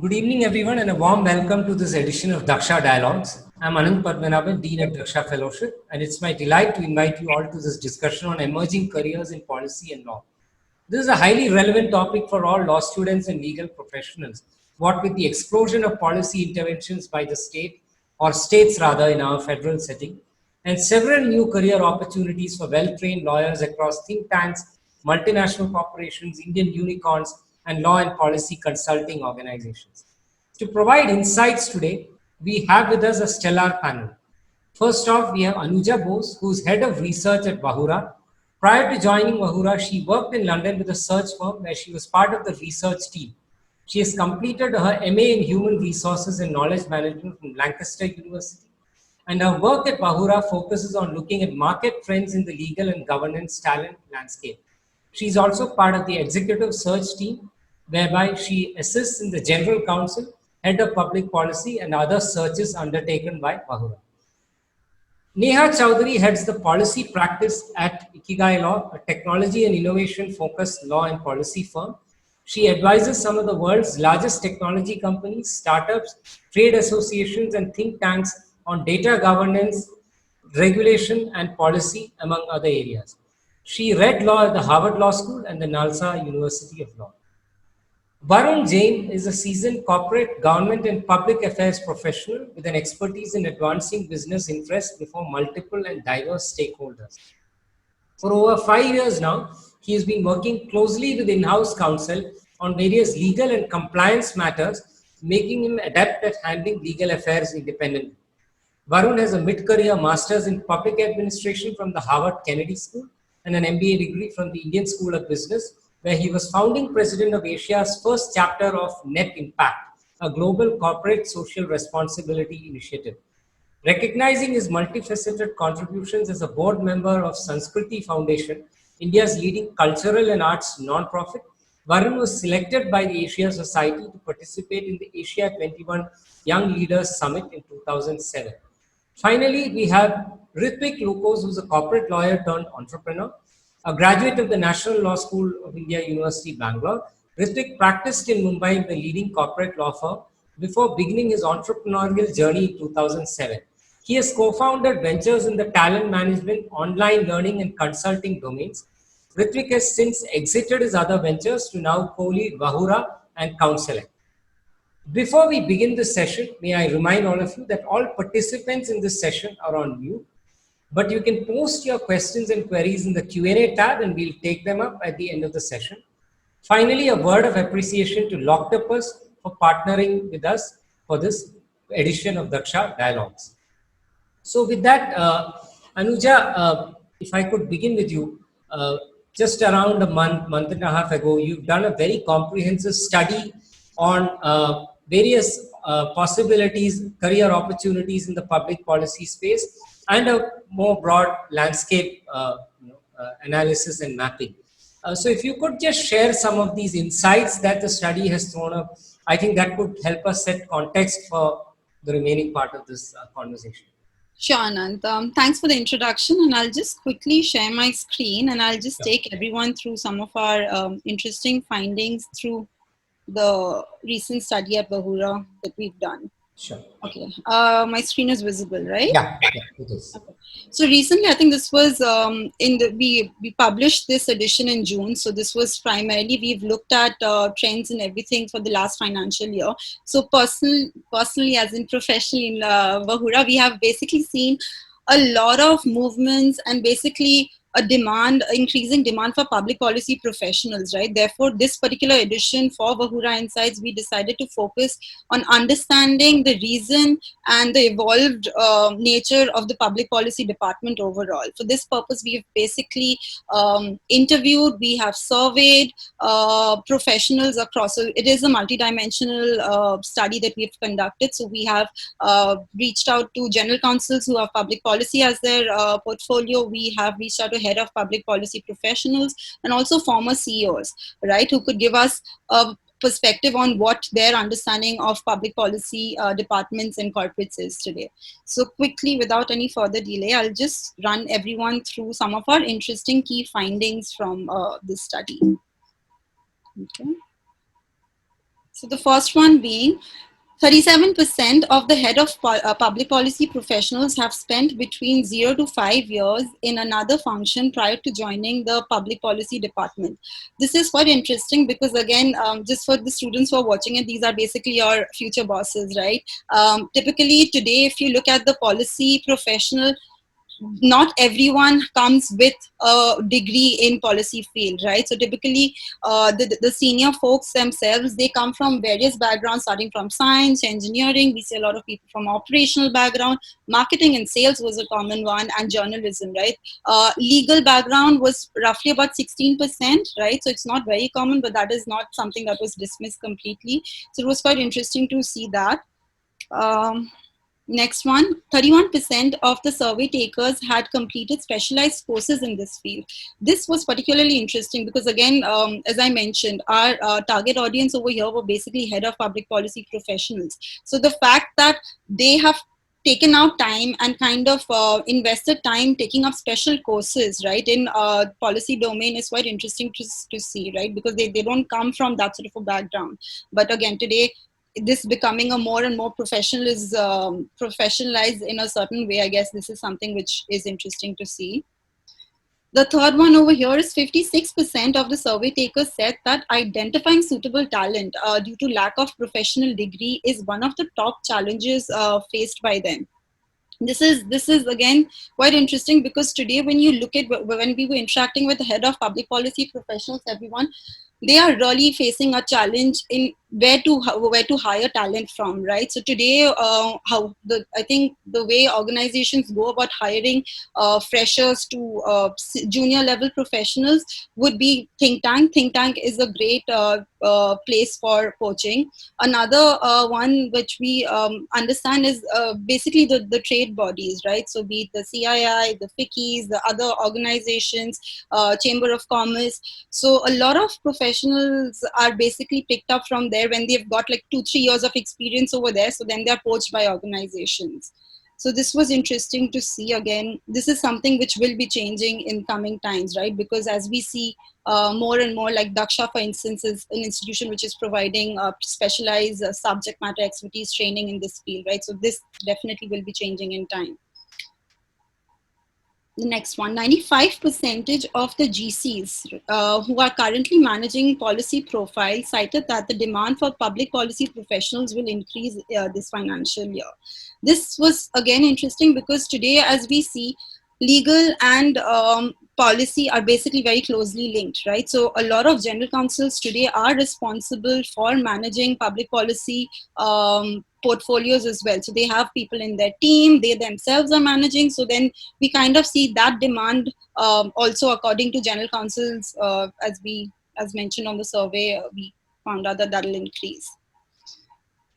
Good evening, everyone, and a warm welcome to this edition of Daksha Dialogues. I'm Anand Padmanabhan, Dean at Daksha Fellowship, and it's my delight to invite you all to this discussion on emerging careers in policy and law. This is a highly relevant topic for all law students and legal professionals. What with the explosion of policy interventions by the state, or states rather, in our federal setting, and several new career opportunities for well trained lawyers across think tanks, multinational corporations, Indian unicorns, and law and policy consulting organizations. To provide insights today, we have with us a stellar panel. First off, we have Anuja Bose, who is head of research at Bahura. Prior to joining Bahura, she worked in London with a search firm where she was part of the research team. She has completed her MA in Human Resources and Knowledge Management from Lancaster University, and her work at Bahura focuses on looking at market trends in the legal and governance talent landscape. She is also part of the executive search team, whereby she assists in the general counsel, head of public policy, and other searches undertaken by Bahura. Neha Chowdhury heads the policy practice at Ikigai Law, a technology and innovation focused law and policy firm. She advises some of the world's largest technology companies, startups, trade associations, and think tanks on data governance, regulation, and policy, among other areas. She read law at the Harvard Law School and the Nalsa University of Law. Varun Jain is a seasoned corporate, government, and public affairs professional with an expertise in advancing business interests before multiple and diverse stakeholders. For over 5 years now, he has been working closely with in house counsel on various legal and compliance matters, making him adept at handling legal affairs independently. Varun has a mid career master's in public administration from the Harvard Kennedy School and an MBA degree from the Indian School of Business, where he was founding president of Asia's first chapter of Net Impact, a global corporate social responsibility initiative. Recognizing his multifaceted contributions as a board member of Sanskriti Foundation, India's leading cultural and arts non-profit, Varun was selected by the Asia Society to participate in the Asia 21 Young Leaders Summit in 2007. Finally, we have Ritvik Lukos, who's a corporate lawyer turned entrepreneur, a graduate of the National Law School of India, University, Bangalore. Ritvik practiced in Mumbai in the leading corporate law firm before beginning his entrepreneurial journey in 2007. He has co-founded ventures in the talent management, online learning, and consulting domains. Ritvik has since exited his other ventures to now co-lead Bahura and Counseling. Before we begin this session, may I remind all of you that all participants in this session are on mute, but you can post your questions and queries in the Q&A tab and we'll take them up at the end of the session. Finally, a word of appreciation to Loctopus for partnering with us for this edition of Daksha Dialogues. So with that, Anuja, if I could begin with you, just around a month and a half ago, you've done a very comprehensive study on various possibilities, career opportunities in the public policy space, and a more broad landscape analysis and mapping. So if you could just share some of these insights that the study has thrown up, I think that could help us set context for the remaining part of this conversation. Sure, Anand. Thanks for the introduction, and I'll just quickly share my screen, and I'll just take everyone through some of our interesting findings through the recent study at Bahura that we've done. Sure. Okay. My screen is visible, right? Yeah, it is. Okay. So recently, I think this was we published this edition in June. So this was primarily we've looked at trends and everything for the last financial year. So personally, as in professionally in Bahura, we have basically seen a lot of movements and basically increasing demand for public policy professionals, right? Therefore, this particular edition for Bahura Insights, we decided to focus on understanding the reason and the evolved nature of the public policy department overall. For this purpose, we've basically interviewed, we have surveyed professionals across. So it is a multidimensional study that we've conducted. So we have reached out to general counsels who have public policy as their portfolio. We have reached out to head of public policy professionals and also former CEOs, right, who could give us a perspective on what their understanding of public policy departments and corporates is today. So quickly, without any further delay, I'll just run everyone through some of our interesting key findings from this study. Okay. So the first one being 37% of the head of public policy professionals have spent between 0 to 5 years in another function prior to joining the public policy department. This is quite interesting because, again, just for the students who are watching it, these are basically your future bosses, right? Typically, today, if you look at the policy professional, not everyone comes with a degree in policy field, right? So typically the senior folks themselves, they come from various backgrounds, starting from science, engineering. We see a lot of people from operational background. Marketing and sales was a common one, and journalism, right? Legal background was roughly about 16%, right? So it's not very common, but that is not something that was dismissed completely. So it was quite interesting to see that. Next one, 31% of the survey takers had completed specialized courses in this field. This was particularly interesting because, again, as I mentioned, our target audience over here were basically head of public policy professionals. So the fact that they have taken out time and kind of invested time taking up special courses, right, in policy domain is quite interesting to see, right, because they don't come from that sort of a background. But again, today, this becoming a more and more professionalized in a certain way, I guess this is something which is interesting to see. The third one over here is 56% of the survey takers said that identifying suitable talent due to lack of professional degree is one of the top challenges faced by them. This is again quite interesting because today, when you look at when we were interacting with the head of public policy professionals, everyone, they are really facing a challenge in where to hire talent from, right? So today, how the I think the way organizations go about hiring freshers to junior level professionals would be think tank. Think tank is a great place for coaching. Another one which we understand is basically the trade bodies, right? So be it the CII, the FICCIs, the other organizations, Chamber of Commerce. So a lot of professionals are basically picked up from there when they've got like 2-3 years of experience over there. So then they're poached by organizations. So this was interesting to see. Again, this is something which will be changing in coming times, right? Because as we see more and more, like Daksha, for instance, is an institution which is providing specialized subject matter expertise training in this field, right? So this definitely will be changing in time. The next one, 95% of the GCs who are currently managing policy profiles cited that the demand for public policy professionals will increase this financial year. This was again interesting because today, as we see, legal and policy are basically very closely linked, right? So a lot of general counsels today are responsible for managing public policy portfolios as well. So they have people in their team, they themselves are managing. So then we kind of see that demand also according to general counsels, as mentioned on the survey, we found out that that'll increase.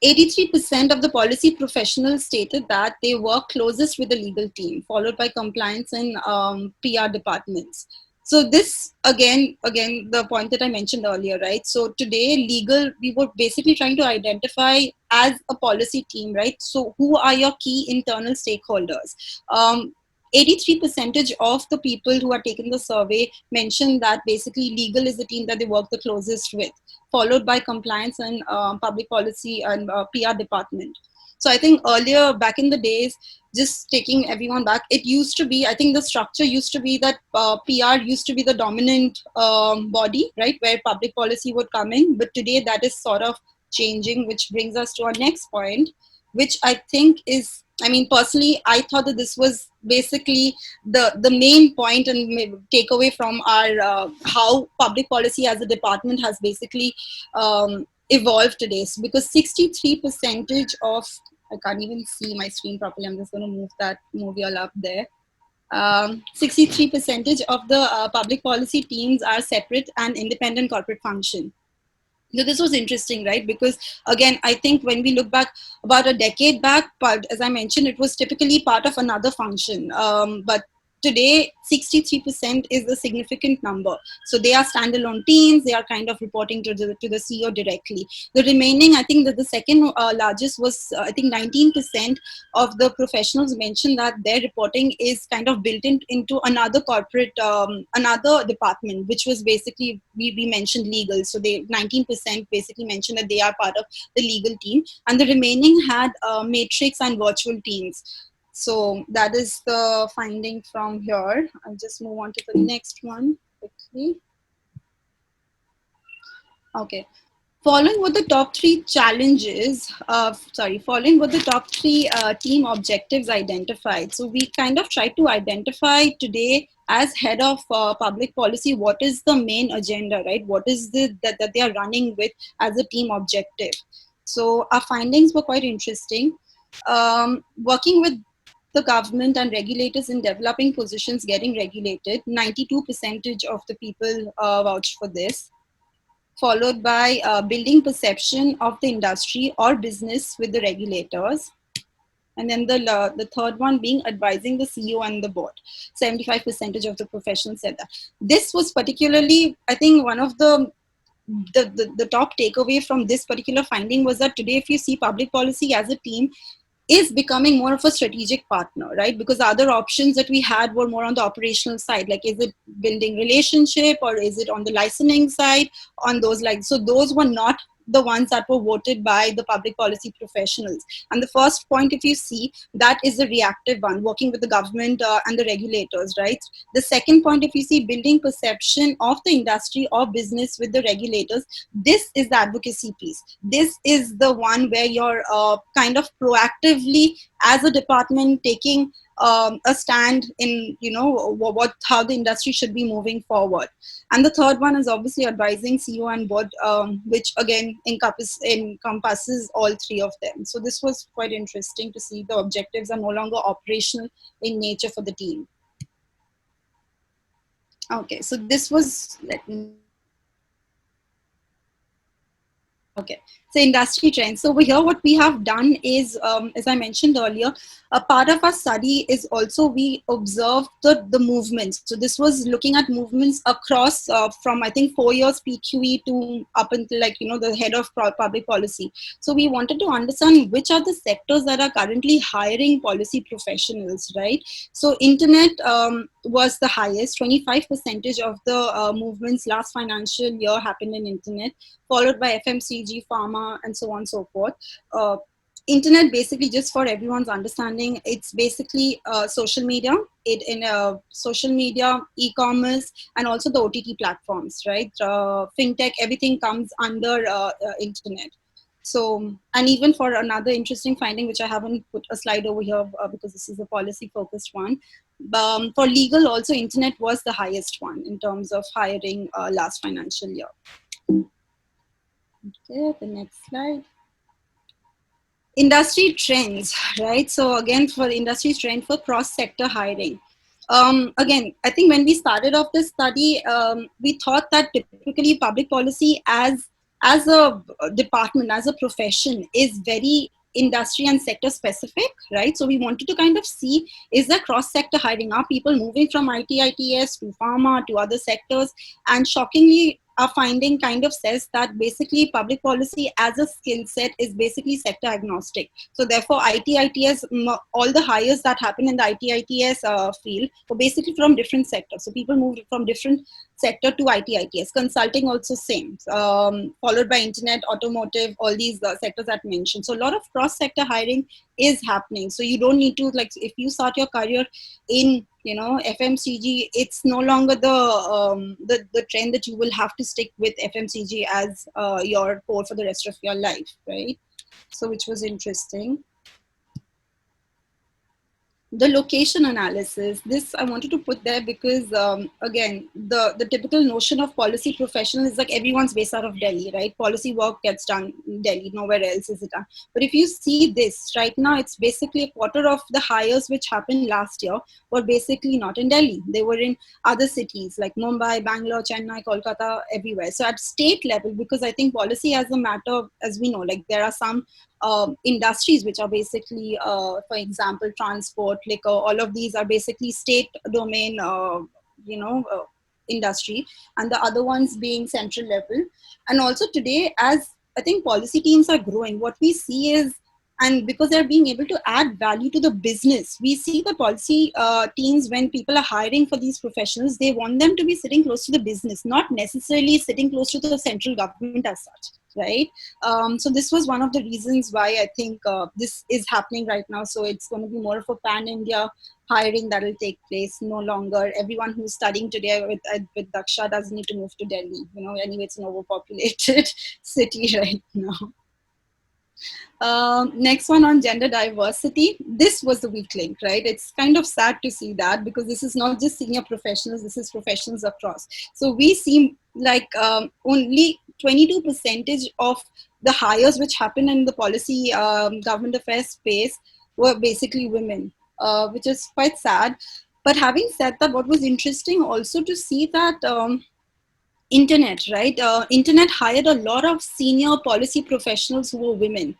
83% of the policy professionals stated that they work closest with the legal team, followed by compliance and PR departments. So this again, the point that I mentioned earlier, right? So today, legal, we were basically trying to identify as a policy team, right? So who are your key internal stakeholders? 83% of the people who are taking the survey mentioned that basically legal is the team that they work the closest with, followed by compliance and public policy and PR department. So I think earlier, back in the days, just taking everyone back, it used to be, I think the structure used to be that PR used to be the dominant body, right, where public policy would come in. But today that is sort of changing, which brings us to our next point, which I think is, I mean, personally, I thought that this was basically the main point and takeaway from our how public policy as a department has basically evolved today. So because 63% of, I can't even see my screen properly. I'm just going to move y'all up there. 63% of the public policy teams are separate and independent corporate function. So this was interesting, right? Because again, I think when we look back about a decade back, but as I mentioned, it was typically part of another function. But today 63% is a significant number. So they are standalone teams. They are kind of reporting to the CEO directly. The remaining, I think that the second largest was, I think 19% of the professionals mentioned that their reporting is kind of built into another corporate, another department, which was basically, we mentioned legal. So they 19% basically mentioned that they are part of the legal team, and the remaining had matrix and virtual teams. So that is the finding from here. I'll just move on to the next one quickly. Okay. Following what the top three challenges, following what the top three team objectives identified. So we kind of try to identify today as head of public policy, what is the main agenda, right? What is that they are running with as a team objective? So our findings were quite interesting. Working with the government and regulators in developing positions getting regulated, 92% of the people vouched for this, followed by building perception of the industry or business with the regulators. And then the third one being advising the CEO and the board. 75% of the professionals said that. This was particularly, I think, one of the top takeaway from this particular finding was that today, if you see public policy as a team, is becoming more of a strategic partner, right? Because the other options that we had were more on the operational side, like is it building relationship or is it on the licensing side, on those lines. So those were not the ones that were voted by the public policy professionals. And the first point, if you see, that is the reactive one, working with the government and the regulators, right? The second point, if you see, building perception of the industry or business with the regulators, this is the advocacy piece. This is the one where you're kind of proactively as a department taking a stand in, you know, how the industry should be moving forward. And the third one is obviously advising CEO and board, which again encompasses all three of them. So this was quite interesting to see the objectives are no longer operational in nature for the team. Okay, so this was, let me. Okay, so industry trends. So over here, what we have done is, as I mentioned earlier, a part of our study is also we observed the movements. So this was looking at movements across from, I think, 4 years PQE to up until, like, you know, the head of public policy. So we wanted to understand which are the sectors that are currently hiring policy professionals, right? So internet was the highest. 25% of the movements last financial year happened in internet, followed by FMCG, pharma, and so on and so forth. Internet, basically, just for everyone's understanding, it's basically social media, social media, e-commerce, and also the OTT platforms, right? Fintech, everything comes under internet. So, and even for another interesting finding, which I haven't put a slide over here because this is a policy focused one, for legal also, internet was the highest one in terms of hiring last financial year. Okay, the next slide. Industry trends, right? So again, for the industry trend for cross-sector hiring. Again, I think when we started off this study, we thought that typically public policy as a department, as a profession, is very industry and sector specific, right? So we wanted to kind of see, is there cross-sector hiring? Are people moving from IT, ITS to pharma to other sectors? And shockingly, our finding kind of says that basically public policy as a skill set is basically sector agnostic. So therefore, IT, ITS, all the hires that happen in the IT, ITS field were basically from different sectors. So people moved from different sector to IT, ITS. Consulting also same, followed by internet, automotive, all these sectors that I mentioned. So a lot of cross-sector hiring is happening. So you don't need to, like, if you start your career in, you know, FMCG, it's no longer the trend that you will have to stick with FMCG as your core for the rest of your life, right? So which was interesting. The location analysis, this I wanted to put there because again, the typical notion of policy professional is like everyone's based out of Delhi, right? Policy work gets done in Delhi, nowhere else is it done. But if you see this right now, it's basically a quarter of the hires which happened last year were basically not in Delhi. They were in other cities like Mumbai, Bangalore, Chennai, Kolkata, everywhere. So at state level, because I think policy as a matter, as we know, like there are some industries which are basically, for example, transport, liquor, all of these are basically state domain, industry, and the other ones being central level. And also today, as I think policy teams are growing, what we see is, and because they're being able to add value to the business, we see the policy teams, when people are hiring for these professionals, they want them to be sitting close to the business, not necessarily sitting close to the central government as such, right? So this was one of the reasons why I think this is happening right now. So it's going to be more of a pan-India hiring that will take place. No longer everyone who's studying today with Daksha doesn't need to move to Delhi. Anyway, it's an overpopulated city right now. Next one on gender diversity. This was the weak link, right? It's kind of sad to see that, because this is not just senior professionals, this is professionals across. So we seem like only 22% of the hires which happen in the policy government affairs space were basically women, which is quite sad. But having said that, what was interesting also to see that internet, right? Internet hired a lot of senior policy professionals who were women,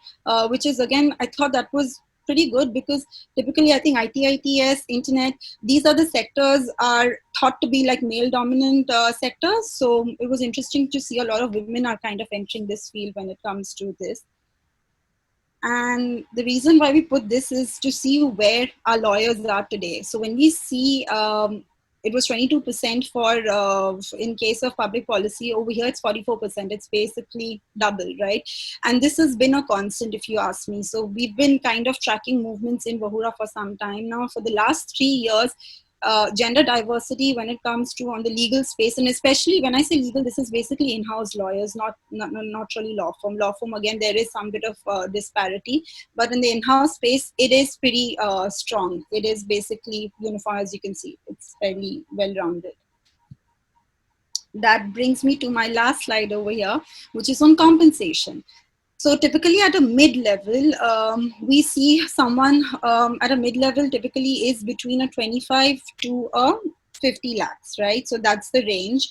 which is, again, I thought that was pretty good, because typically I think IT, ITS, internet, these are the sectors are thought to be like male dominant sectors. So it was interesting to see a lot of women are kind of entering this field when it comes to this. And the reason why we put this is to see where our lawyers are today. So when we see it was 22% for in case of public policy, over here it's 44%. It's basically double, right? And this has been a constant, if you ask me. So we've been kind of tracking movements in Vahura for some time now. For the last 3 years, gender diversity when it comes to on the legal space, and especially when I say legal, this is basically in-house lawyers, not really law firm. Law firm, again, there is some bit of disparity, but in the in-house space, it is pretty strong. It is basically uniform, as you can see. It's fairly well-rounded. That brings me to my last slide over here, which is on compensation. So typically at a mid-level, we see someone at a mid-level typically is between a 25 to a 50 lakhs, right? So that's the range.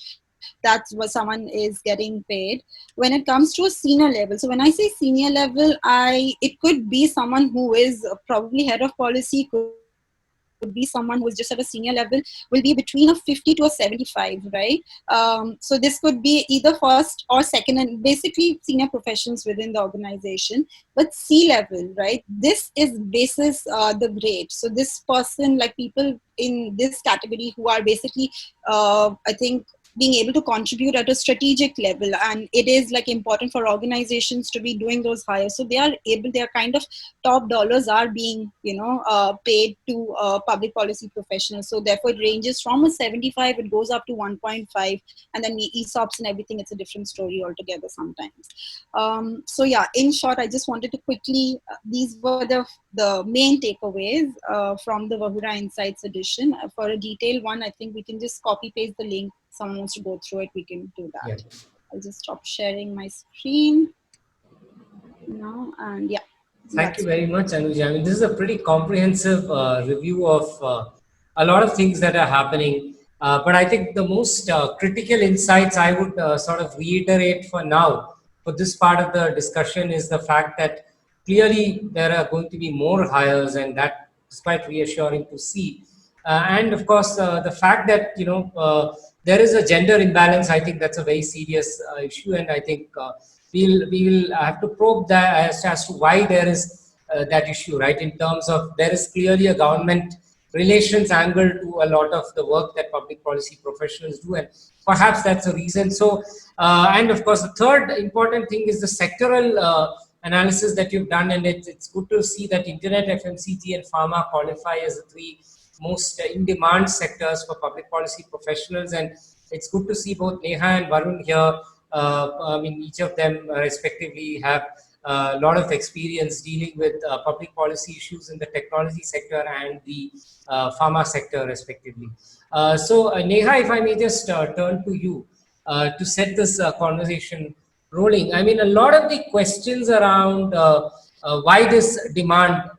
That's what someone is getting paid. When it comes to a senior level, so when I say senior level, it could be someone who is probably head of policy, could be someone who's just at a senior level, will be between a 50 to a 75, right? So this could be either first or second, and basically senior professions within the organization. But C-level, right? This is basis the grade. So this person, like people in this category who are basically, I think, being able to contribute at a strategic level, and it is like important for organizations to be doing those hires. So they are kind of top dollars are being paid to public policy professionals. So therefore it ranges from a 75, it goes up to 1.5, and then ESOPs and everything, it's a different story altogether sometimes. So yeah, in short, I just wanted to quickly, these were the main takeaways from the Vahura Insights edition. For a detailed one, I think we can just copy paste the link. Someone wants to go through it, we can do that. Yeah. I'll just stop sharing my screen now, and yeah. Thank you very much, Anuja. I mean, this is a pretty comprehensive review of a lot of things that are happening. But I think the most critical insights I would sort of reiterate for now, for this part of the discussion, is the fact that clearly there are going to be more hires, and that is quite reassuring to see. And of course, the fact that, there is a gender imbalance, I think that's a very serious issue. And I think we will have to probe that as to why there is that issue, right? In terms of, there is clearly a government relations angle to a lot of the work that public policy professionals do, and perhaps that's a reason. So, and of course, the third important thing is the sectoral analysis that you've done, and it's good to see that internet, FMCG, and pharma qualify as the three most in-demand sectors for public policy professionals. And it's good to see both Neha and Varun here. I mean, each of them respectively have a lot of experience dealing with public policy issues in the technology sector and the pharma sector respectively. So Neha, if I may just turn to you to set this conversation rolling. I mean, a lot of the questions around why this demand,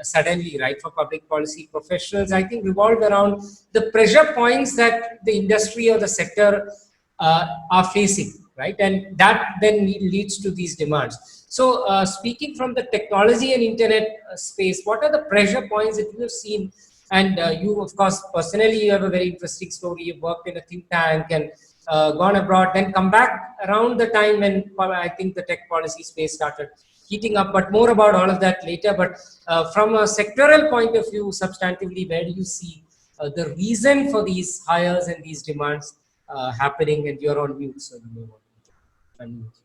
suddenly, right, for public policy professionals, I think revolve around the pressure points that the industry or the sector are facing, right? And that then leads to these demands. So, speaking from the technology and internet space, what are the pressure points that you have seen? And you, of course, personally, you have a very interesting story. You've worked in a think tank and gone abroad, then come back around the time when I think the tech policy space started heating up. But more about all of that later. But from a sectoral point of view, substantively, where do you see the reason for these hires and these demands happening? And you're on mute, so you may want to unmute.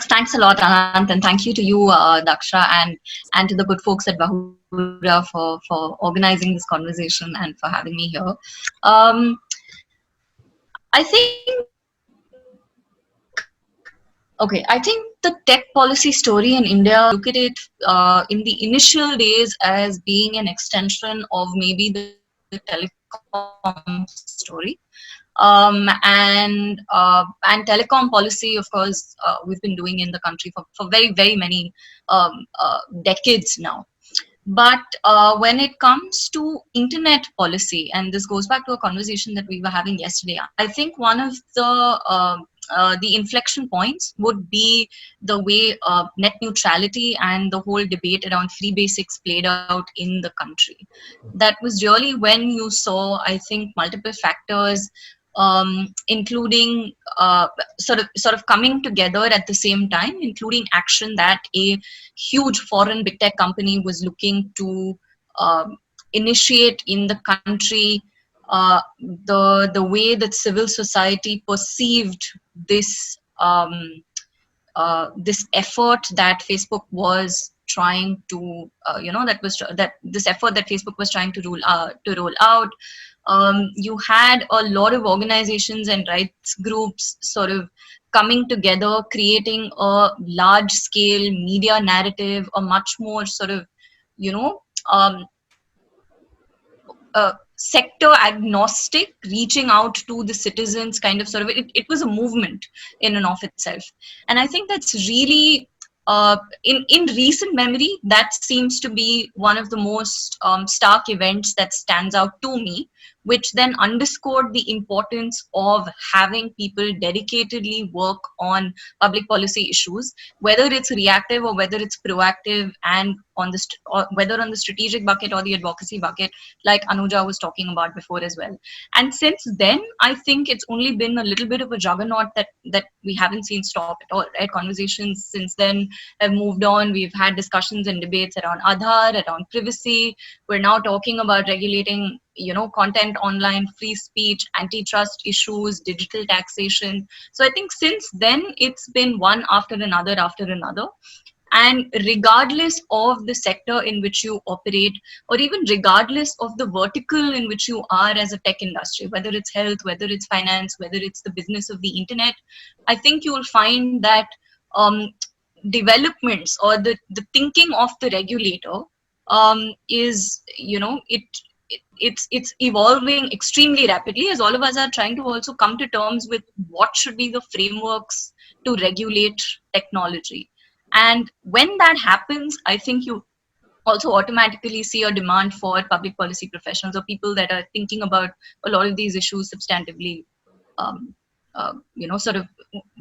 Thanks a lot, Anant, and thank you to you, Daksha, and to the good folks at Bahura for organizing this conversation and for having me here. I think, okay, I think the tech policy story in India, look at it in the initial days as being an extension of maybe the telecom story. And telecom policy, of course, we've been doing in the country for very many decades now. But when it comes to internet policy, and this goes back to a conversation that we were having yesterday, I think one of the inflection points would be the way net neutrality and the whole debate around free basics played out in the country. That was really when you saw, I think, multiple factors, including sort of coming together at the same time, including action that a huge foreign big tech company was looking to initiate in the country. The way that civil society perceived this this effort that Facebook was trying to that this effort that Facebook was trying to roll out. You had a lot of organizations and rights groups sort of coming together, creating a large scale media narrative, a much more sort of, sector agnostic, reaching out to the citizens kind of sort of, it was a movement in and of itself. And I think that's really, in recent memory, that seems to be one of the most stark events that stands out to me, which then underscored the importance of having people dedicatedly work on public policy issues, whether it's reactive or whether it's proactive, and on the or whether on the strategic bucket or the advocacy bucket, like Anuja was talking about before as well. And since then, I think it's only been a little bit of a juggernaut that we haven't seen stop at all, right? Conversations since then have moved on. We've had discussions and debates around Aadhaar, around privacy. We're now talking about regulating, content online, free speech, antitrust issues, digital taxation. So I think since then, it's been one after another after another. And regardless of the sector in which you operate, or even regardless of the vertical in which you are as a tech industry, whether it's health, whether it's finance, whether it's the business of the internet, I think you will find that developments or the thinking of the regulator is, it's evolving extremely rapidly, as all of us are trying to also come to terms with what should be the frameworks to regulate technology. And when that happens, I think you also automatically see a demand for public policy professionals or people that are thinking about a lot of these issues substantively, sort of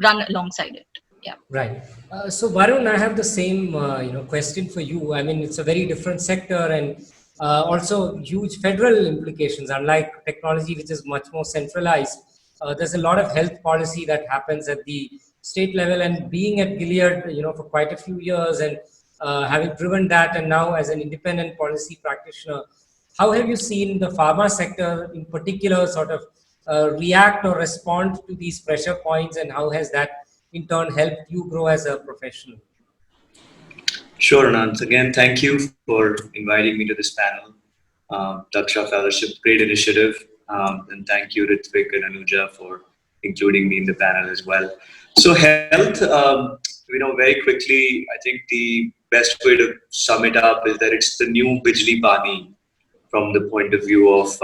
run alongside it. Yeah. Right. So Varun, I have the same question for you. I mean, it's a very different sector and also huge federal implications. Unlike technology, which is much more centralized, there's a lot of health policy that happens at the state level. And being at Gilead, for quite a few years, and having driven that, and now as an independent policy practitioner, how have you seen the pharma sector in particular sort of react or respond to these pressure points, and how has that in turn helped you grow as a professional? Sure, Anant. Again, thank you for inviting me to this panel. Daksha Fellowship, great initiative. And thank you, Ritvik and Anuja, for including me in the panel as well. So health, very quickly, I think the best way to sum it up is that it's the new Bijli Pani from the point of view of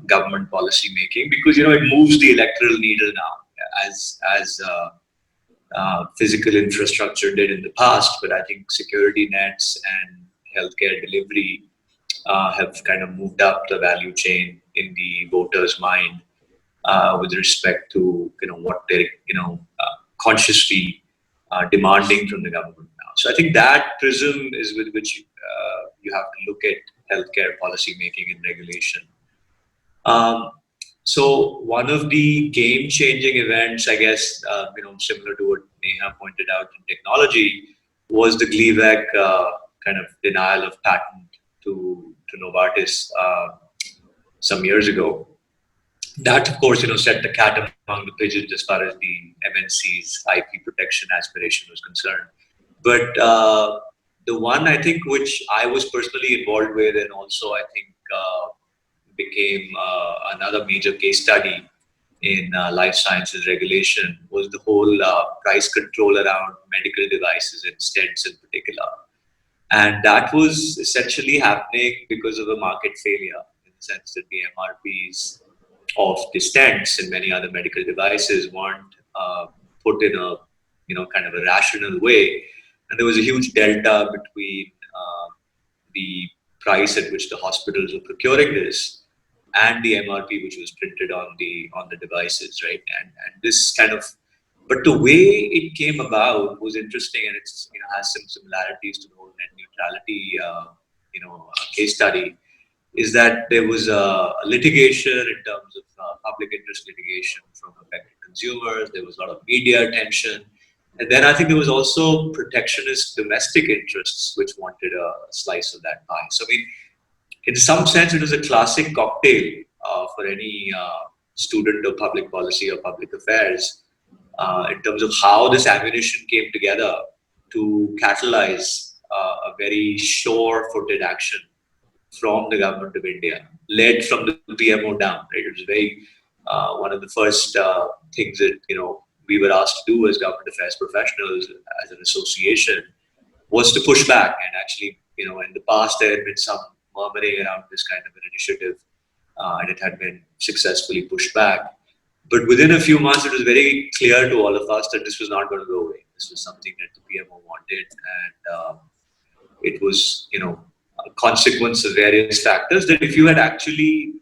government policy making, because, it moves the electoral needle now as physical infrastructure did in the past. But I think security nets and healthcare delivery have kind of moved up the value chain in the voter's mind. with respect to what they're consciously demanding from the government now. So I think that prism is with which you have to look at healthcare policy making and regulation. So one of the game-changing events, I guess, similar to what Neha pointed out in technology, was the Gleevec kind of denial of patent to Novartis some years ago. That, of course, set the cat among the pigeons as far as the MNC's IP protection aspiration was concerned. But the one I think which I was personally involved with, and also I think became another major case study in life sciences regulation, was the whole price control around medical devices and stents in particular. And that was essentially happening because of a market failure, in the sense that the MRPs of the stents and many other medical devices weren't put in a kind of a rational way, and there was a huge delta between the price at which the hospitals were procuring this and the MRP which was printed on the devices, right? And this kind of, but the way it came about was interesting, and it's has some similarities to the whole net neutrality case study. Is that there was a litigation in terms of public interest litigation from affected consumers. There was a lot of media attention. And then I think there was also protectionist domestic interests which wanted a slice of that pie. So, I mean, in some sense, it was a classic cocktail for any student of public policy or public affairs in terms of how this ammunition came together to catalyze a very sure-footed action from the government of India, led from the PMO down. Right? It was very one of the first things that we were asked to do as government affairs professionals, as an association, was to push back. And actually, in the past there had been some murmuring around this kind of an initiative, and it had been successfully pushed back. But within a few months, it was very clear to all of us that this was not going to go away. This was something that the PMO wanted, and it was, a consequence of various factors that if you had actually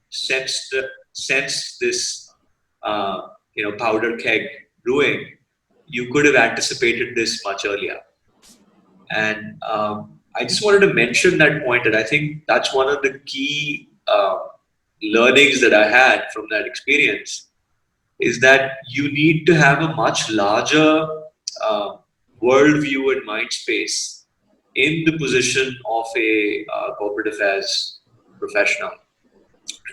sensed this, powder keg brewing, you could have anticipated this much earlier. And I just wanted to mention that point, that I think that's one of the key learnings that I had from that experience, is that you need to have a much larger worldview and mind space in the position of a corporate affairs professional.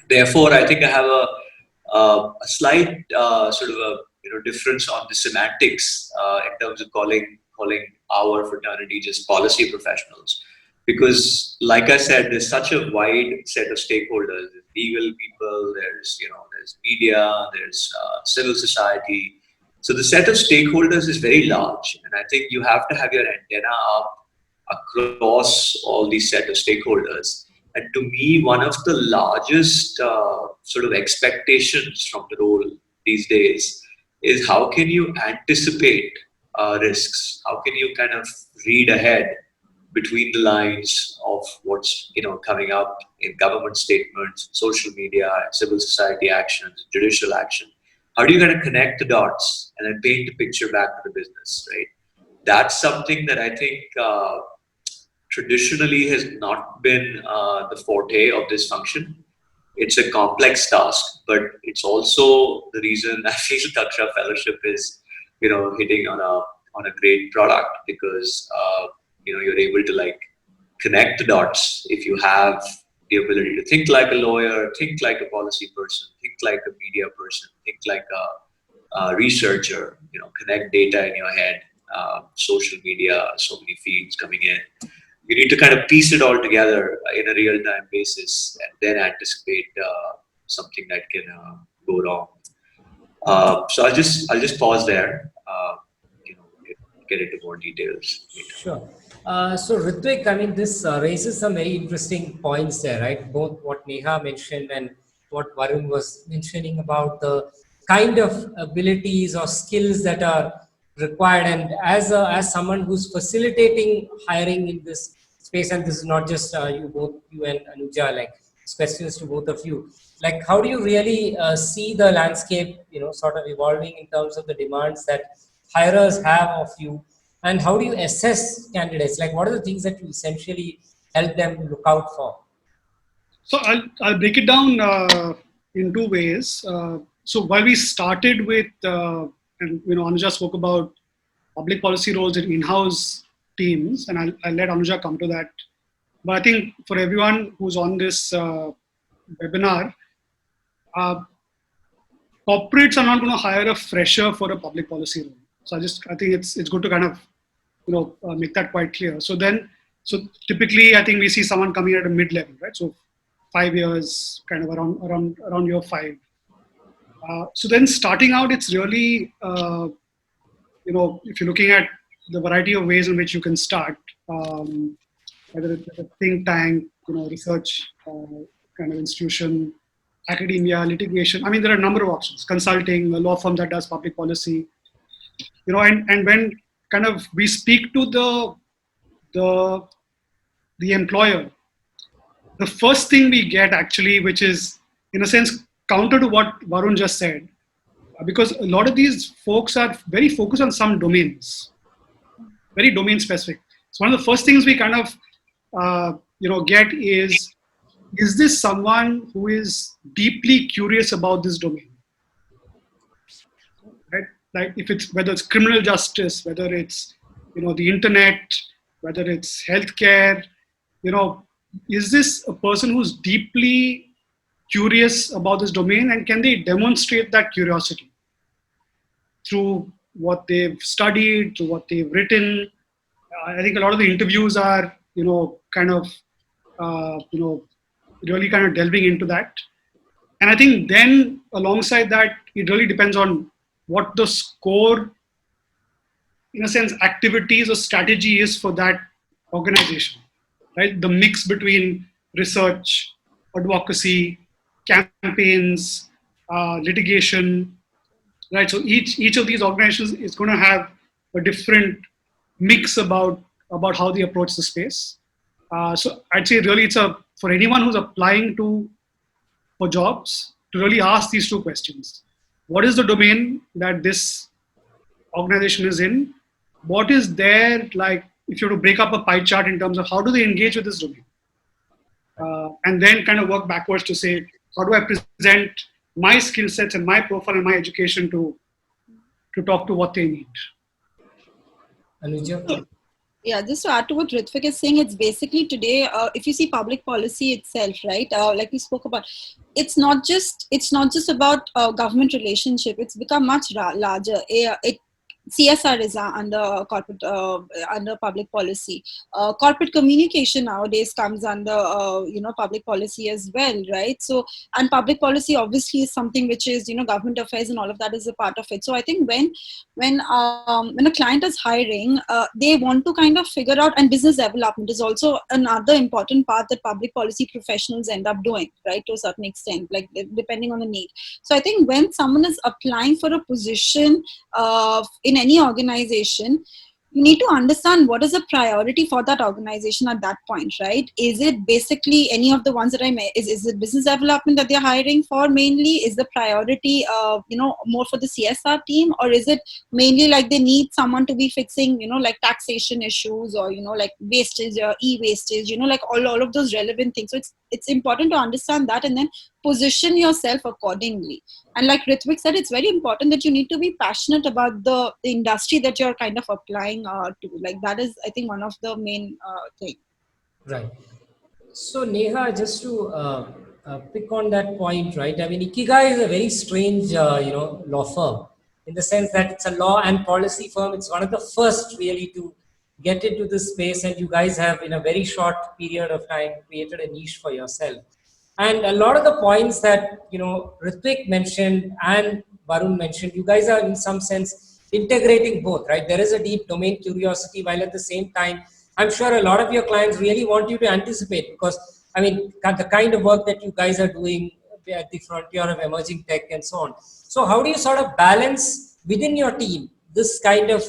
Therefore, I think I have a slight sort of a difference on the semantics in terms of calling our fraternity just policy professionals, because, like I said, there's such a wide set of stakeholders. There's legal people, there's media, there's civil society. So the set of stakeholders is very large, and I think you have to have your antenna up across all these set of stakeholders. And to me, one of the largest sort of expectations from the role these days is how can you anticipate risks? How can you kind of read ahead between the lines of what's coming up in government statements, social media, civil society actions, judicial action? How do you kind of connect the dots and then paint a picture back to the business, right? That's something that I think traditionally has not been the forte of this function. It's a complex task, but it's also the reason I feel Daksha Fellowship is, hitting on a great product, because you're able to connect the dots if you have the ability to think like a lawyer, think like a policy person, think like a media person, think like a researcher. Connect data in your head, social media, so many feeds coming in. You need to kind of piece it all together in a real-time basis, and then anticipate something that can go wrong. So I'll just pause there. Get into more details later. Sure. So Ritvik, I mean, this raises some very interesting points there, right? Both what Neha mentioned and what Varun was mentioning about the kind of abilities or skills that are required. And as someone who's facilitating hiring in this space, and this is not just you and Anuja, this question is to both of you. Like, how do you really see the landscape, sort of evolving in terms of the demands that hirers have of you, and how do you assess candidates? Like, what are the things that you essentially help them look out for? So I'll break it down in two ways. So while we started with, and Anuja spoke about public policy roles in in-house teams, and I'll let Anuja come to that. But I think for everyone who's on this webinar, corporates are not going to hire a fresher for a public policy role. So I think it's good to kind of make that quite clear. So typically I think we see someone coming at a mid-level, right? So 5 years, kind of around year 5. So then starting out, it's really if you're looking at the variety of ways in which you can start, whether it's a think tank, research kind of institution, academia, litigation. I mean, there are a number of options. Consulting, a law firm that does public policy, and when kind of we speak to the employer, the first thing we get actually, which is in a sense counter to what Varun just said, because a lot of these folks are very focused on some domains, very domain specific. So one of the first things we kind of get is this someone who is deeply curious about this domain, right? Like whether it's criminal justice, whether it's the internet, whether it's healthcare, is this a person who's deeply curious about this domain, and can they demonstrate that curiosity through what they've studied, through what they've written? I think a lot of the interviews are kind of really kind of delving into that. And I think then alongside that, it really depends on what the score, in a sense, activities or strategy is for that organization, right? The mix between research, advocacy, campaigns, litigation, right? So each of these organizations is going to have a different mix about how they approach the space. So I'd say really for anyone who's applying for jobs to really ask these two questions. What is the domain that this organization is in? What is their, like, if you were to break up a pie chart in terms of how do they engage with this domain? And then kind of work backwards to say, how do I present my skill sets and my profile and my education to talk to what they need? Anuja? Yeah, just to add to what Ritvik is saying, it's basically today, if you see public policy itself, right? Like we spoke about, it's not just about government relationship. It's become much larger. CSR is under corporate, under public policy. Corporate communication nowadays comes under, public policy as well, right? So, and public policy obviously is something which is, government affairs and all of that is a part of it. So I think when a client is hiring, they want to kind of figure out, and business development is also another important part that public policy professionals end up doing, right? To a certain extent, like depending on the need. So I think when someone is applying for a position in any organization, you need to understand what is the priority for that organization at that point, right? Is it basically any of the ones that I made? Is it business development that they're hiring for mainly? Is the priority, more for the CSR team? Or is it mainly like they need someone to be fixing, like taxation issues or, like wastage or e-wastage, like all of those relevant things. So it's important to understand that and then position yourself accordingly. And like Ritvik said, it's very important that you need to be passionate about the industry that you're kind of applying to. Like that is, I think, one of the main things. Right. So Neha, just to pick on that point, right? I mean, Ikigai is a very strange, law firm in the sense that it's a law and policy firm. It's one of the first really to get into this space, and you guys have, in a very short period of time, created a niche for yourself. And a lot of the points that, Ritvik mentioned and Varun mentioned, you guys are in some sense integrating both, right? There is a deep domain curiosity, while at the same time, I'm sure a lot of your clients really want you to anticipate, because, I mean, the kind of work that you guys are doing at the frontier of emerging tech and so on. So how do you sort of balance within your team this kind of,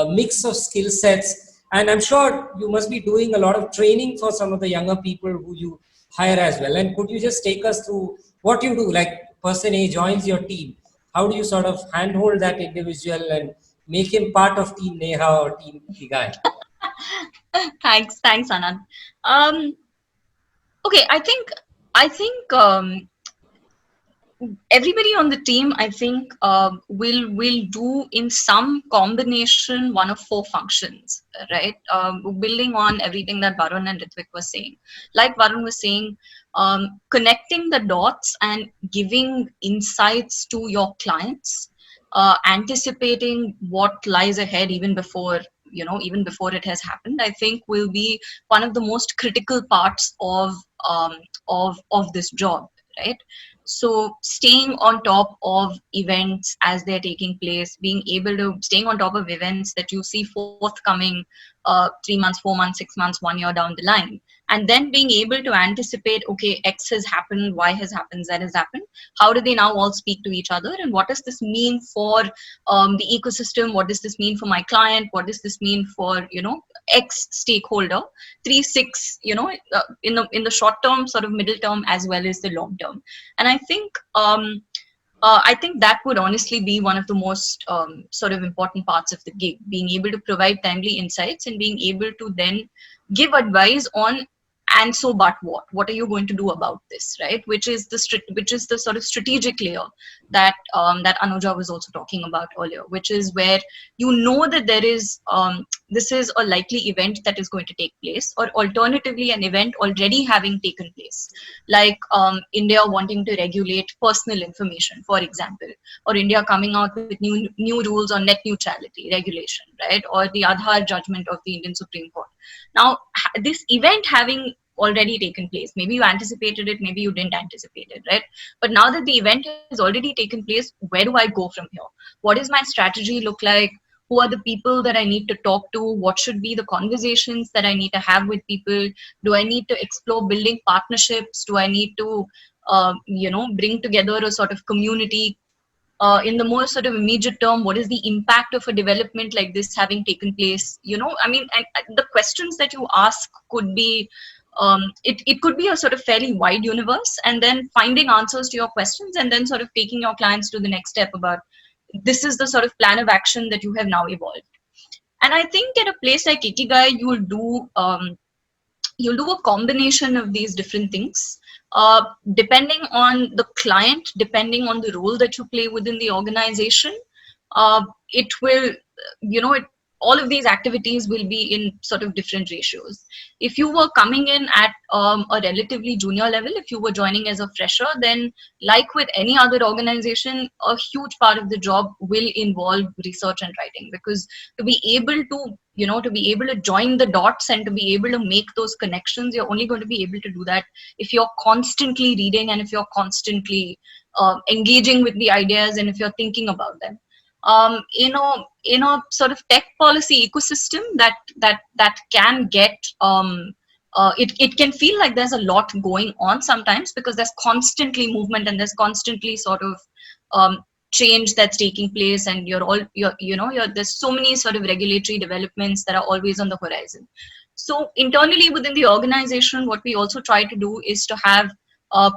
mix of skill sets? And I'm sure you must be doing a lot of training for some of the younger people who you hire as well. And could you just take us through what you do? Like person A joins your team. How do you sort of handhold that individual and make him part of Team Neha or Team Ikigai? Thanks, Anand. Um, okay, I think everybody on the team, I think, will do in some combination one of four functions, right? Building on everything that Varun and Ritvik was saying. Like Varun was saying, connecting the dots and giving insights to your clients, anticipating what lies ahead even before it has happened, I think will be one of the most critical parts of this job, right? So staying on top of events as they're taking place, staying on top of events that you see forthcoming 3 months, 4 months, 6 months, 1 year down the line, and then being able to anticipate, okay, X has happened, Y has happened, Z has happened. How do they now all speak to each other, and what does this mean for the ecosystem? What does this mean for my client? What does this mean for X stakeholder? 3, 6, in the short term, sort of middle term, as well as the long term. And I think that would honestly be one of the most sort of important parts of the gig, being able to provide timely insights and being able to then give advice on, and so but what are you going to do about this, right? Which is the sort of strategic layer that that Anuja was also talking about earlier, which is where that there is this is a likely event that is going to take place, or alternatively an event already having taken place, like India wanting to regulate personal information, for example, or India coming out with new rules on net neutrality regulation, right? Or the Aadhaar judgment of the Indian Supreme Court. Now, this event having already taken place, maybe you anticipated it, maybe you didn't anticipate it, right? But now that the event has already taken place, where do I go from here? What does my strategy look like? Who are the people that I need to talk to? What should be the conversations that I need to have with people? Do I need to explore building partnerships? Do I need to bring together a sort of community? In the more sort of immediate term, what is the impact of a development like this having taken place? And the questions that you ask could be, it could be a sort of fairly wide universe, and then finding answers to your questions, and then sort of taking your clients to the next step about, this is the sort of plan of action that you have now evolved. And I think at a place like Ikigai, you'll do a combination of these different things. Depending on the client, depending on the role that you play within the organization, it will, all of these activities will be in sort of different ratios. If you were coming in at a relatively junior level, if you were joining as a fresher, then like with any other organization, a huge part of the job will involve research and writing, because to be able to join the dots and to be able to make those connections, you're only going to be able to do that if you're constantly reading, and if you're constantly engaging with the ideas, and if you're thinking about them. In a sort of tech policy ecosystem that can get it can feel like there's a lot going on sometimes, because there's constantly movement and there's constantly sort of change that's taking place, and there's so many sort of regulatory developments that are always on the horizon. So internally within the organization, what we also try to do is to have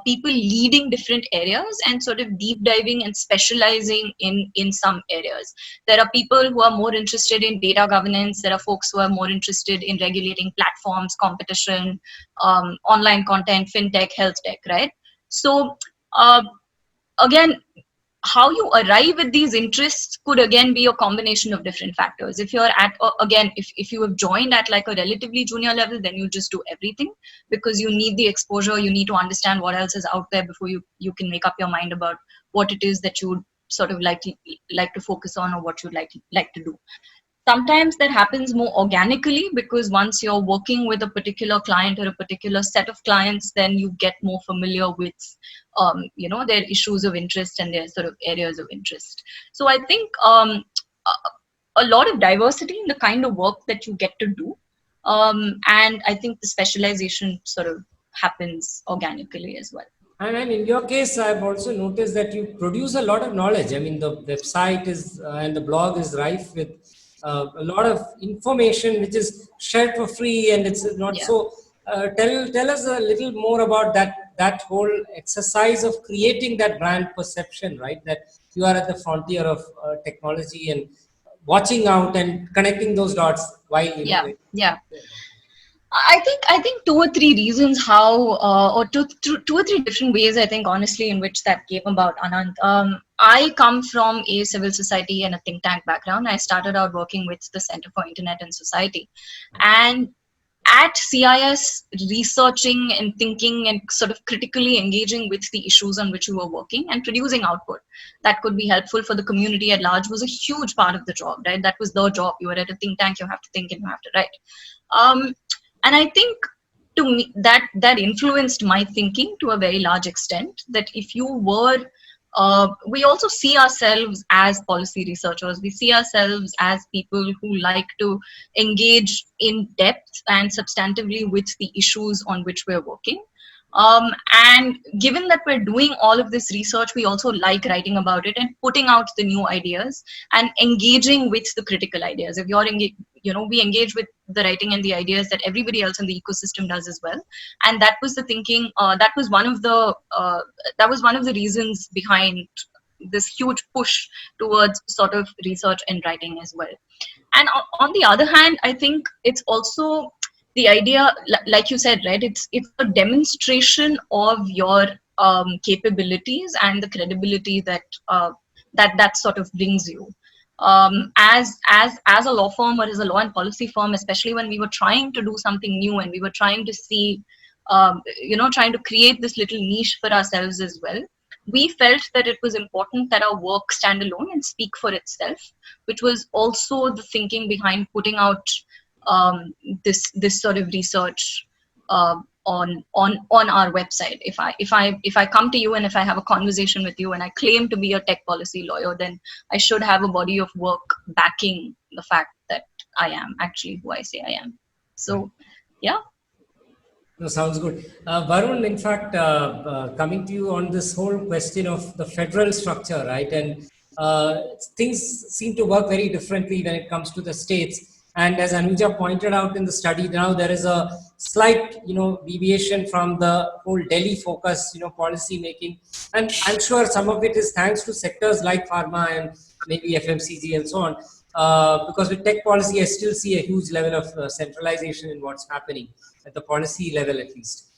people leading different areas and sort of deep diving and specializing in some areas. There are people who are more interested in data governance. There are folks who are more interested in regulating platforms, competition, online content, fintech, health tech, right? So again, how you arrive at these interests could again be a combination of different factors. If you're at, again, if you have joined at like a relatively junior level, then you just do everything, because you need the exposure, you need to understand what else is out there before you can make up your mind about what it is that you would sort of like to focus on, or what you'd like to do. Sometimes that happens more organically, because once you're working with a particular client or a particular set of clients, then you get more familiar with their issues of interest and their sort of areas of interest. So I think a lot of diversity in the kind of work that you get to do, and I think the specialization sort of happens organically as well. And in your case, I've also noticed that you produce a lot of knowledge. I mean, the website is and the blog is rife with a lot of information which is shared for free, and it's not so tell us a little more about that whole exercise of creating that brand perception, right? That you are at the frontier of technology and watching out and connecting those dots while Yeah, yeah. I think two or three reasons how, or two or three different ways, I think, honestly, in which that came about, Anand. I come from a civil society and a think tank background. I started out working with the Center for Internet and Society. And at CIS, researching and thinking and sort of critically engaging with the issues on which we were working and producing output that could be helpful for the community at large was a huge part of the job, right? That was the job. You were at a think tank, you have to think and you have to write. And I think to me that influenced my thinking to a very large extent. That if you were, we also see ourselves as policy researchers. We see ourselves as people who like to engage in depth and substantively with the issues on which we're working. And given that we're doing all of this research, we also like writing about it and putting out the new ideas and engaging with the critical ideas. If you're we engage with the writing and the ideas that everybody else in the ecosystem does as well. And that was the thinking. That was one of the reasons behind this huge push towards sort of research and writing as well. And on the other hand, I think it's also the idea, like you said, right? It's a demonstration of your capabilities and the credibility that that sort of brings you. As a law firm or as a law and policy firm, especially when we were trying to do something new and we were trying to see, trying to create this little niche for ourselves as well. We felt that it was important that our work stand alone and speak for itself, which was also the thinking behind putting out this sort of research on our website. If I come to you and if I have a conversation with you and I claim to be a tech policy lawyer, then I should have a body of work backing the fact that I am actually who I say I am. So, yeah. No, sounds good. Varun, in fact, coming to you on this whole question of the federal structure, right? And things seem to work very differently when it comes to the states. And as Anuja pointed out in the study, now there is a slight, deviation from the whole Delhi focus, policy making. And I'm sure some of it is thanks to sectors like pharma and maybe FMCG and so on. Because with tech policy, I still see a huge level of centralization in what's happening at the policy level, at least.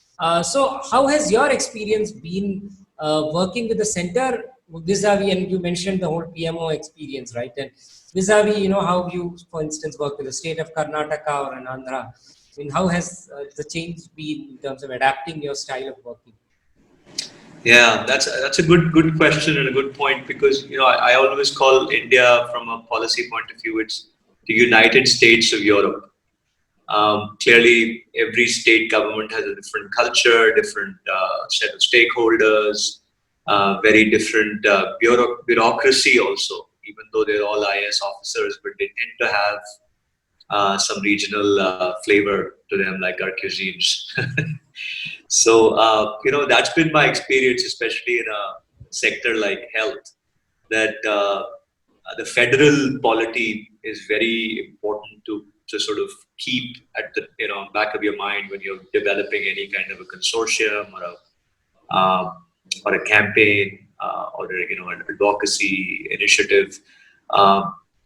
So how has your experience been working with the center vis-a-vis, and you mentioned the whole PMO experience, right? And vis-a-vis, how you, for instance, work with the state of Karnataka or in Andhra. I mean, how has the change been in terms of adapting your style of working? Yeah, that's a good question and a good point, because I always call India from a policy point of view, it's the United States of Europe. Clearly, every state government has a different culture, different set of stakeholders, very different bureaucracy also, even though they're all IAS officers, but they tend to have some regional flavor to them, like our cuisines. So, that's been my experience, especially in a sector like health, that the federal polity is very important to sort of keep at the back of your mind when you're developing any kind of a consortium or a campaign or an advocacy initiative.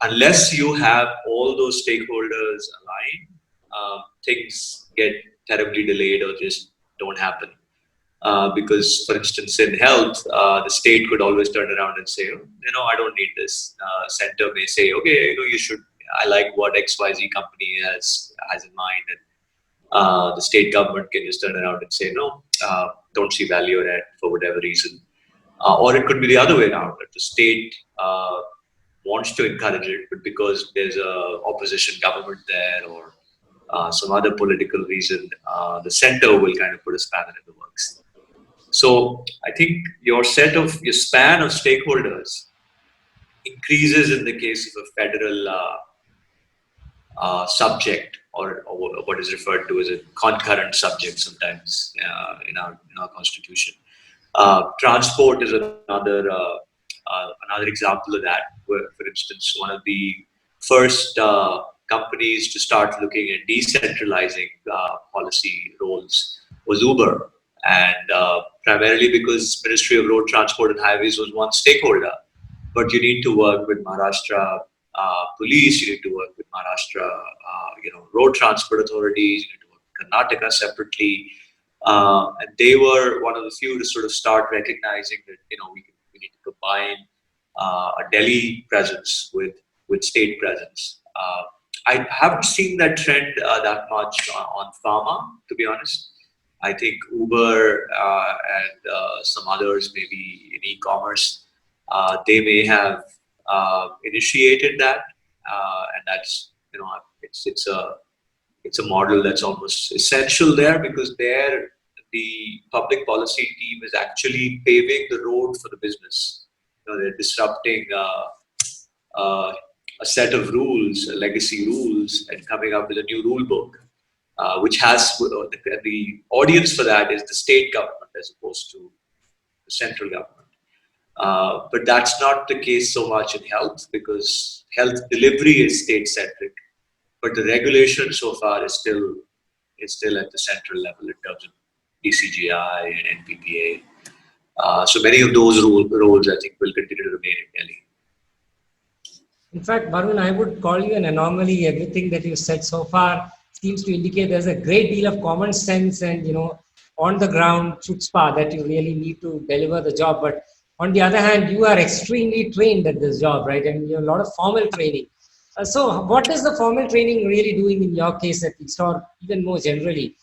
Unless you have all those stakeholders aligned, things get terribly delayed or just don't happen. Because, for instance, in health, the state could always turn around and say, I don't need this. Center may say, okay, you should. I like what XYZ company has in mind, and the state government can just turn around and say, no, don't see value in it for whatever reason. Or it could be the other way around, that the state wants to encourage it, but because there's a opposition government there or some other political reason, the center will kind of put a spanner in the works. So I think your span of stakeholders increases in the case of a federal subject, or what is referred to as a concurrent subject sometimes in our constitution. Transport is another example of that. Where, for instance, one of the first companies to start looking at decentralizing policy roles was Uber, and primarily because Ministry of Road Transport and Highways was one stakeholder. But you need to work with Maharashtra police, you need to work with Maharashtra, road transport authorities, you need to work with Karnataka separately. And they were one of the few to sort of start recognizing that, we need to combine a Delhi presence with state presence. I haven't seen that trend that much on pharma, to be honest. I think Uber and some others, maybe in e-commerce, they may have initiated that, and that's it's a model that's almost essential there, because there the public policy team is actually paving the road for the business. They're disrupting a set of rules, legacy rules, and coming up with a new rule book, which has the audience for that is the state government as opposed to the central government. But that's not the case so much in health, because health delivery is state-centric, but the regulation so far is still at the central level in terms of DCGI and NPPA. So many of those roles, I think, will continue to remain in Delhi. In fact, Varun, I would call you an anomaly. Everything that you said so far seems to indicate there's a great deal of common sense and, on the ground chutzpah that you really need to deliver the job. But on the other hand, you are extremely trained at this job, right? And you have a lot of formal training. So what is the formal training really doing in your case at least, or even more generally?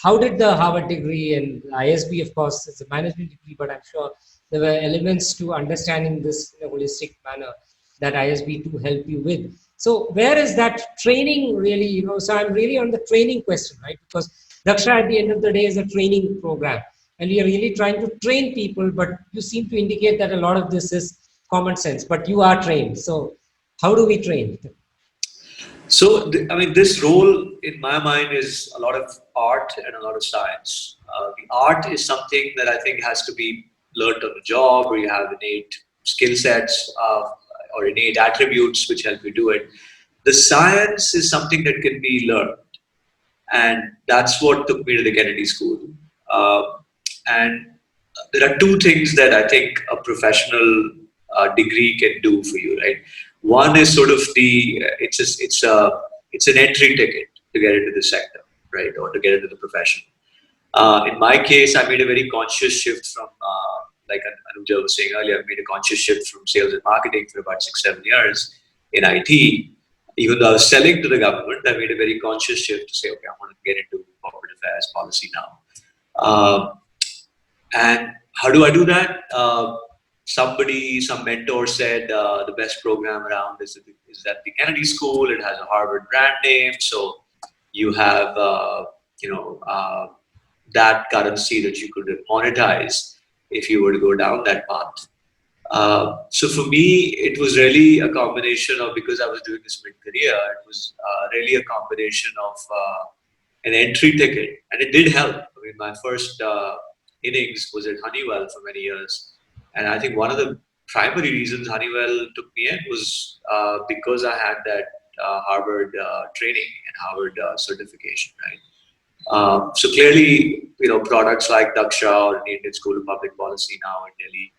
How did the Harvard degree and ISB, of course, it's a management degree, but I'm sure there were elements to understanding this in a holistic manner that ISB to help you with. So where is that training really, so I'm really on the training question, right? Because Daksha at the end of the day is a training program, and you're really trying to train people, but you seem to indicate that a lot of this is common sense, but you are trained. So how do we train? So, this role in my mind is a lot of art and a lot of science. The art is something that I think has to be learned on the job, or you have innate skill sets or innate attributes which help you do it. The science is something that can be learned, and that's what took me to the Kennedy School. And there are two things that I think a professional degree can do for you, right? One is sort of it's an entry ticket to get into the sector, right, or to get into the profession. In my case, I made a very conscious shift from, like Anuja was saying earlier, I made a conscious shift from sales and marketing for about 6-7 years in IT. Even though I was selling to the government, I made a very conscious shift to say, okay, I want to get into corporate affairs policy now. And how do I do that? Some mentor said the best program around is at the Kennedy School. It has a Harvard brand name, so you have that currency that you could monetize if you were to go down that path. So for me, it was really a combination of, because I was doing this mid-career, it was really a combination of an entry ticket, and it did help. I mean, my first innings was at Honeywell for many years. And I think one of the primary reasons Honeywell took me in was because I had that Harvard training and Harvard certification, right? So clearly, products like Daksha or the Indian School of Public Policy now in Delhi,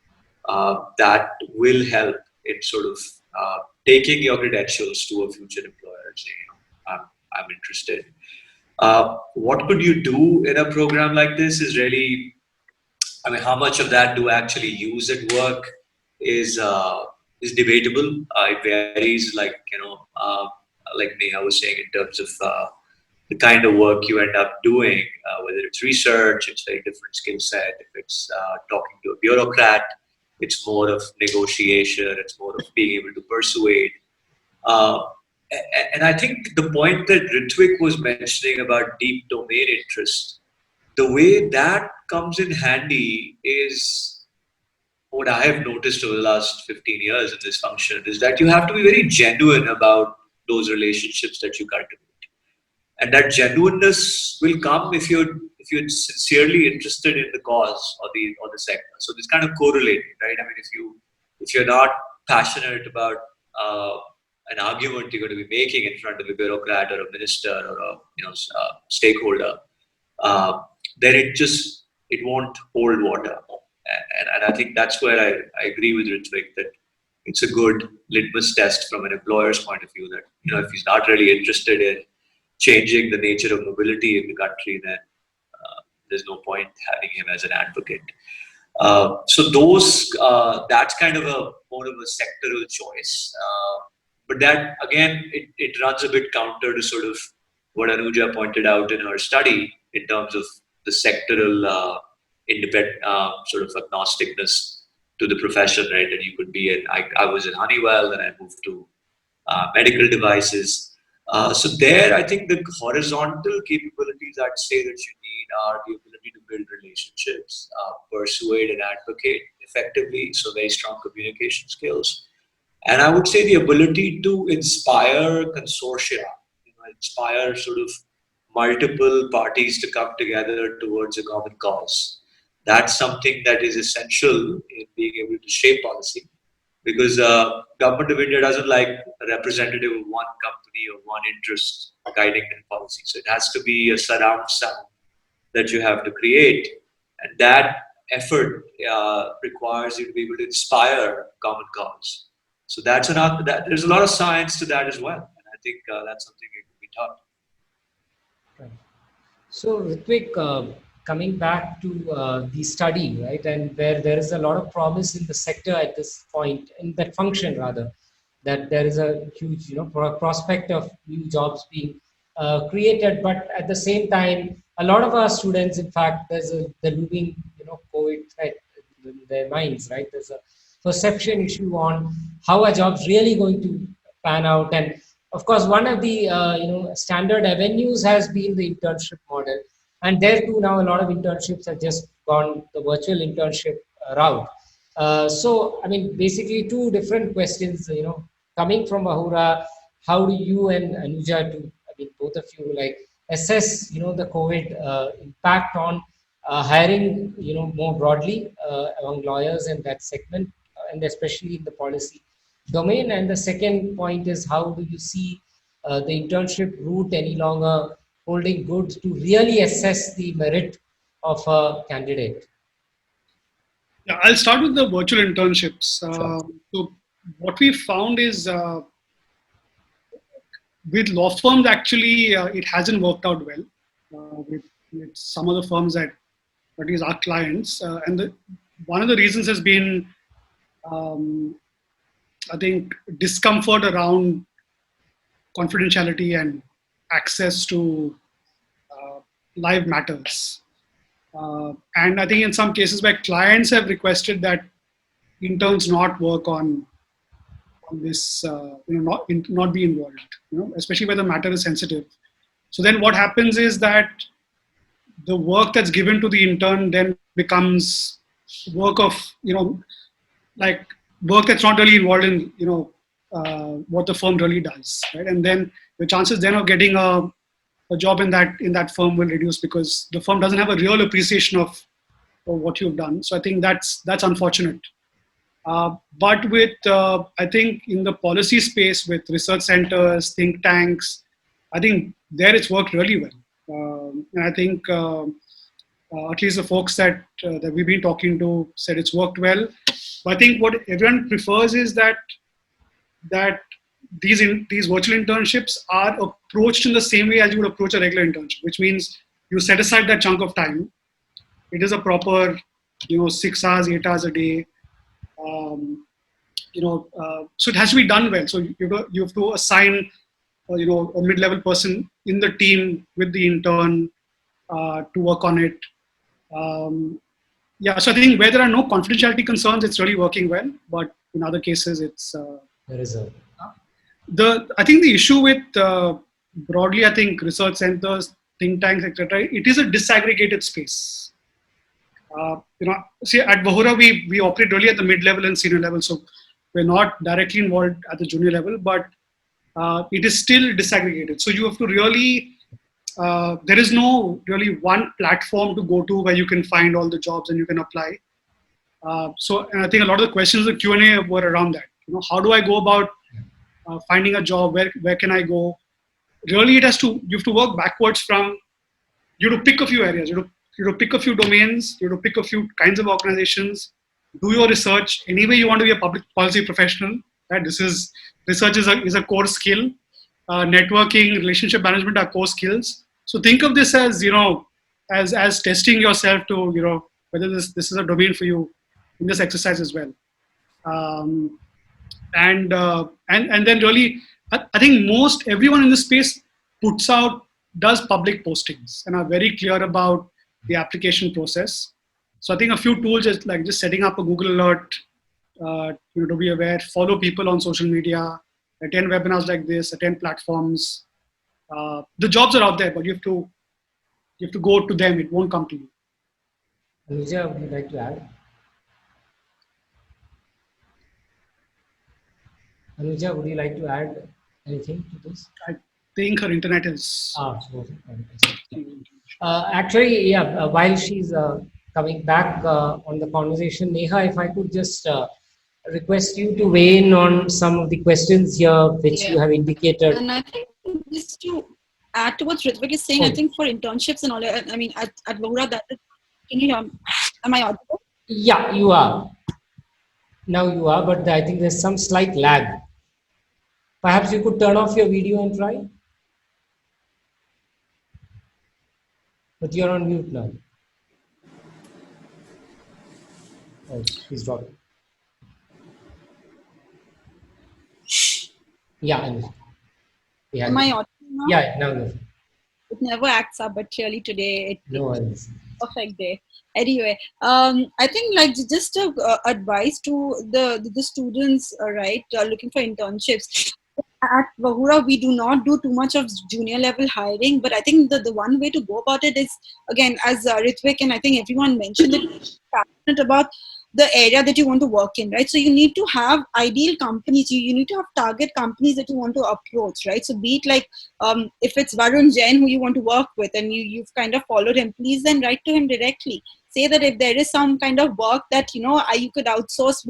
that will help in sort of taking your credentials to a future employer and saying, I'm interested. What could you do in a program like this is really, how much of that do I actually use at work is debatable. It varies, like Neha was saying, in terms of the kind of work you end up doing, whether it's research, it's a very different skill set. If it's talking to a bureaucrat, it's more of negotiation, it's more of being able to persuade. And I think the point that Ritvik was mentioning about deep domain interest, the way that comes in handy is what I have noticed over the last 15 years in this function, is that you have to be very genuine about those relationships that you cultivate. And that genuineness will come if you're sincerely interested in the cause or the sector. So this kind of correlated, right? I mean, if you're not passionate about an argument you're going to be making in front of a bureaucrat or a minister or a stakeholder, then it won't hold water. And I think that's where I agree with Ritvik that it's a good litmus test from an employer's point of view that if he's not really interested in changing the nature of mobility in the country, then there's no point having him as an advocate. So that's kind of a more of a sectoral choice. But that, again, it runs a bit counter to sort of what Anuja pointed out in her study in terms of the sectoral independent sort of agnosticness to the profession, right? And you could be I was in Honeywell, and I moved to medical devices. So there, I think the horizontal capabilities I'd say that you need are the ability to build relationships, persuade and advocate effectively, so very strong communication skills. And I would say the ability to inspire consortia, inspire sort of multiple parties to come together towards a common cause. That's something that is essential in being able to shape policy, because Government of India doesn't like a representative of one company or one interest guiding their policy. So it has to be a surround sound that you have to create, and that effort requires you to be able to inspire common cause. So there's a lot of science to that as well, and I think that's something that can be taught. Right. So Ritvik, coming back to the study, right, and where there is a lot of promise in the sector at this point, in that function rather, that there is a huge, prospect of new jobs being created, but at the same time, a lot of our students, in fact, there's the looming, COVID threat in their minds, right? There's a perception issue on how are jobs really going to pan out, and of course, one of the standard avenues has been the internship model. And there too, now a lot of internships have just gone the virtual internship route. So, I mean, basically two different questions, coming from Bahura, how do you and Anuja, both of you, assess, the COVID impact on hiring, more broadly among lawyers in that segment, and especially in the policy domain? And the second point is, how do you see the internship route any longer holding good to really assess the merit of a candidate? Yeah, I'll start with the virtual internships. Sure. So what we found is with law firms, actually, it hasn't worked out well with some of the firms that is our clients. And one of the reasons has been, I think, discomfort around confidentiality and access to live matters. And I think in some cases where clients have requested that interns not work on this, not be involved, especially where the matter is sensitive. So then what happens is that the work that's given to the intern then becomes work of, work that's not really involved in, what the firm really does, right? And then the chances then of getting a job in that firm will reduce because the firm doesn't have a real appreciation of what you've done. So I think that's unfortunate. But with I think in the policy space with research centers, think tanks, I think there it's worked really well. And I think at least the folks that we've been talking to said it's worked well. But I think what everyone prefers is that these virtual internships are approached in the same way as you would approach a regular internship, which means you set aside that chunk of time. It is a proper, 6 hours, 8 hours a day. So it has to be done well. So you have to assign, a mid-level person in the team with the intern to work on it. So I think where there are no confidentiality concerns, it's really working well. But in other cases, it's There is a I think the issue with broadly, I think research centers, think tanks, etc. It is a disaggregated space. See, at Bahura we operate really at the mid-level and senior level, so we're not directly involved at the junior level, but it is still disaggregated. So you have to really, there is no really one platform to go to where you can find all the jobs and you can apply. And I think a lot of the questions in the Q&A were around that. How do I go about finding a job, where can I go? Really, you have to work backwards from, you have to pick a few areas, you have to pick a few domains, you have to pick a few kinds of organizations, do your research. Anyway, you want to be a public policy professional, right? Research is a core skill. Networking, relationship management are core skills. So think of this as, as testing yourself to, whether this is a domain for you in this exercise as well. And then really, I think most everyone in this space does public postings and are very clear about the application process. So I think a few tools is like just setting up a Google alert, to be aware, follow people on social media, attend webinars like this, attend platforms. The jobs are out there, but you have to go to them. It won't come to you. Anuja, would you like to add? Anuja, would you like to add anything to this? I think her internet is. Actually, yeah, while she's coming back on the conversation, Neha, if I could just request you to weigh in on some of the questions here which you have indicated. And I think just to add to what Ritvik is saying, I think for internships and all, I mean, at Vahura, can you hear me? Am I audible? Yeah, you are. Now you are, but I think there's some slight lag. Perhaps you could turn off your video and try. But you're on mute now. Oh, he's dropped. Yeah. Am I audible now? Yeah, now you're. It never acts up, but clearly today it's perfect day. Anyway, I think like just advice to the students, right, looking for internships. At Vahura, we do not do too much of junior level hiring, but I think the one way to go about it is, again, as Ritvik and I think everyone mentioned, it, passionate about the area that you want to work in, right? So you need to have ideal companies. You need to have target companies that you want to approach, right? So be it like, if it's Varun Jain who you want to work with and you've kind of followed him, please then write to him directly. Say that if there is some kind of work that you could outsource,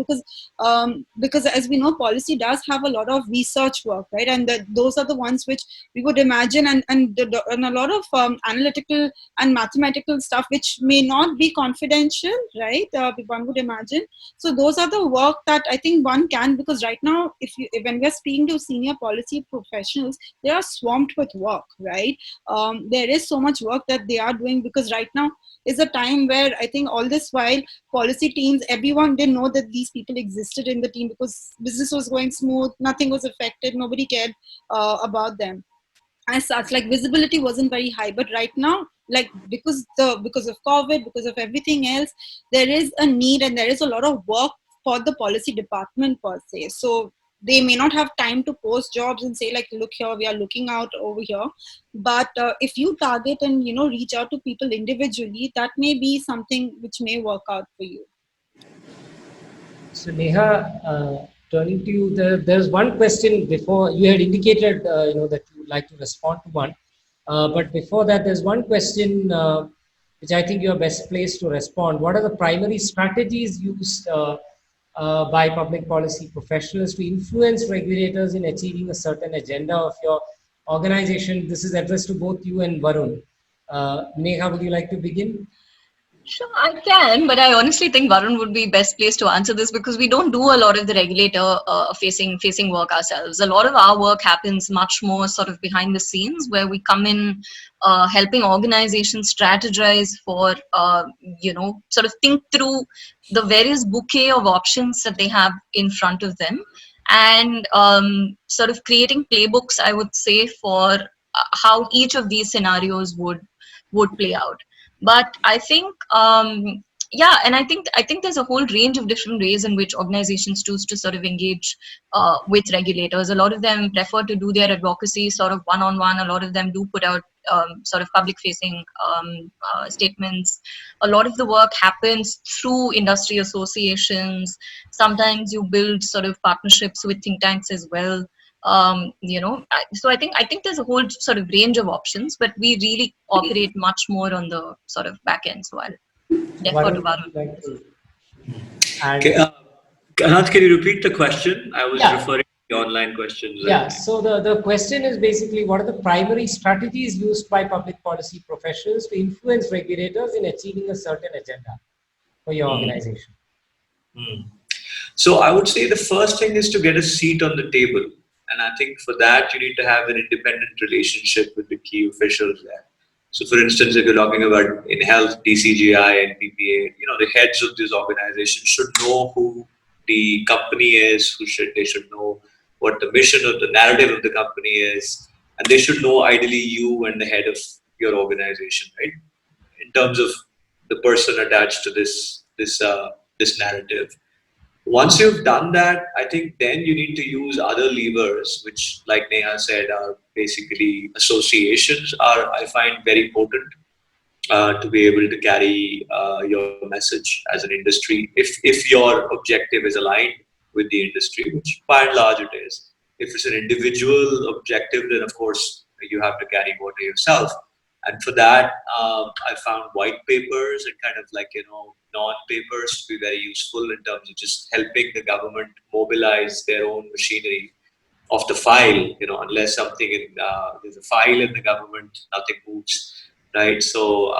because as we know, policy does have a lot of research work, right? And those are the ones which we would imagine, and a lot of analytical and mathematical stuff which may not be confidential, right? One would imagine. So those are the work that I think one can, because right now, when we're speaking to senior policy professionals, they are swamped with work, right? There is so much work that they are doing, because right now is a time where I think all this while policy teams, everyone didn't know that these people existed in the team, because business was going smooth, nothing was affected, nobody cared about them. As such, like visibility wasn't very high. But right now, like because of COVID, because of everything else, there is a need and there is a lot of work for the policy department per se. So they may not have time to post jobs and say like, look here, we are looking out over here. But if you target and reach out to people individually, that may be something which may work out for you. So Neha, turning to you, there's one question before. You had indicated that you would like to respond to one, but before that, there's one question which I think you're best placed to respond. What are the primary strategies used by public policy professionals to influence regulators in achieving a certain agenda of your organization? This is addressed to both you and Varun. Neha, would you like to begin? Sure, I can, but I honestly think Varun would be best placed to answer this, because we don't do a lot of the regulator facing work ourselves. A lot of our work happens much more sort of behind the scenes, where we come in helping organizations strategize for, sort of think through the various bouquet of options that they have in front of them, and sort of creating playbooks, I would say, for how each of these scenarios would play out. But I think, and I think there's a whole range of different ways in which organizations choose to sort of engage with regulators. A lot of them prefer to do their advocacy sort of one-on-one. A lot of them do put out sort of public-facing statements. A lot of the work happens through industry associations. Sometimes you build sort of partnerships with think tanks as well. So I think there's a whole sort of range of options, but we really operate much more on the sort of back end. So I'll defer to Varun. Okay, Anant, can you repeat the question? I was referring to online questions. Yeah, so the question is basically what are the primary strategies used by public policy professionals to influence regulators in achieving a certain agenda for your organization? So I would say the first thing is to get a seat on the table. And I think for that, you need to have an independent relationship with the key officials there. So for instance, if you're talking about in health, DCGI and PPA, the heads of these organizations should know who the company is, they should know what the mission or the narrative of the company is. And they should know ideally you and the head of your organization, right? In terms of the person attached to this narrative. Once you've done that, I think then you need to use other levers, which, like Neha said, are basically associations. I find very potent to be able to carry your message as an industry. If your objective is aligned with the industry, which by and large it is. If it's an individual objective, then of course you have to carry water yourself. And for that, I found white papers and kind of non-papers to be very useful in terms of just helping the government mobilize their own machinery of the file. Unless there's a file in the government, nothing moves, right? So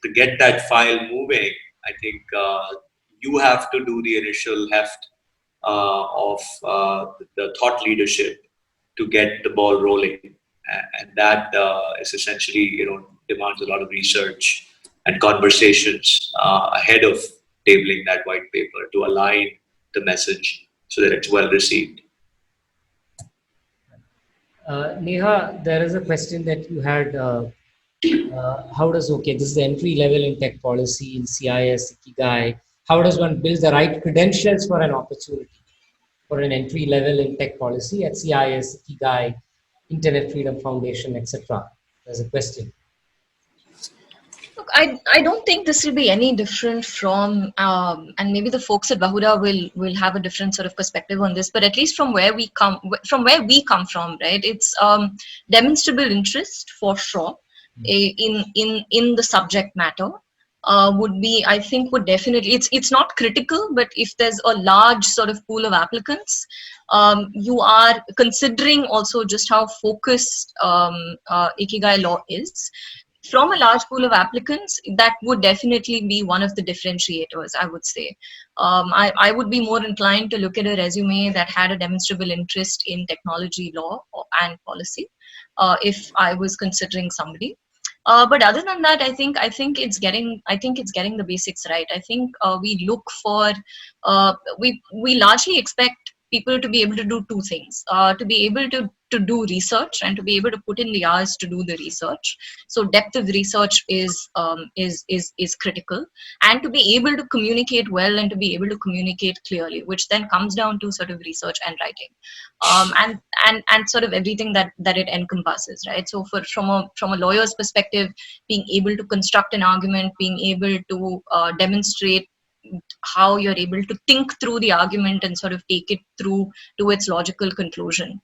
to get that file moving, I think you have to do the initial heft of the thought leadership to get the ball rolling. And that is essentially, demands a lot of research and conversations ahead of tabling that white paper to align the message so that it's well received. Neha, there is a question that you had. This is the entry level in tech policy in CIS, Ikigai. How does one build the right credentials for an opportunity for an entry level in tech policy at CIS, Ikigai, Internet Freedom Foundation, etc.? There's a question. Look, I don't think this will be any different from, and maybe the folks at Bahuda will have a different sort of perspective on this, but at least from where we come from, right? It's demonstrable interest for sure in the subject matter. Would definitely, it's not critical, but if there's a large sort of pool of applicants, you are considering also just how focused Ikigai law is. From a large pool of applicants, that would definitely be one of the differentiators, I would say. I would be more inclined to look at a resume that had a demonstrable interest in technology law and policy, if I was considering somebody. But other than that, I think it's getting the basics right. I think we look for we largely expect people to be able to do two things: to be able to do research and to be able to put in the hours to do the research. So depth of research is critical, and to be able to communicate well and to be able to communicate clearly, which then comes down to sort of research and writing, and sort of everything that it encompasses, right? So from a lawyer's perspective, being able to construct an argument, being able to demonstrate how you're able to think through the argument and sort of take it through to its logical conclusion.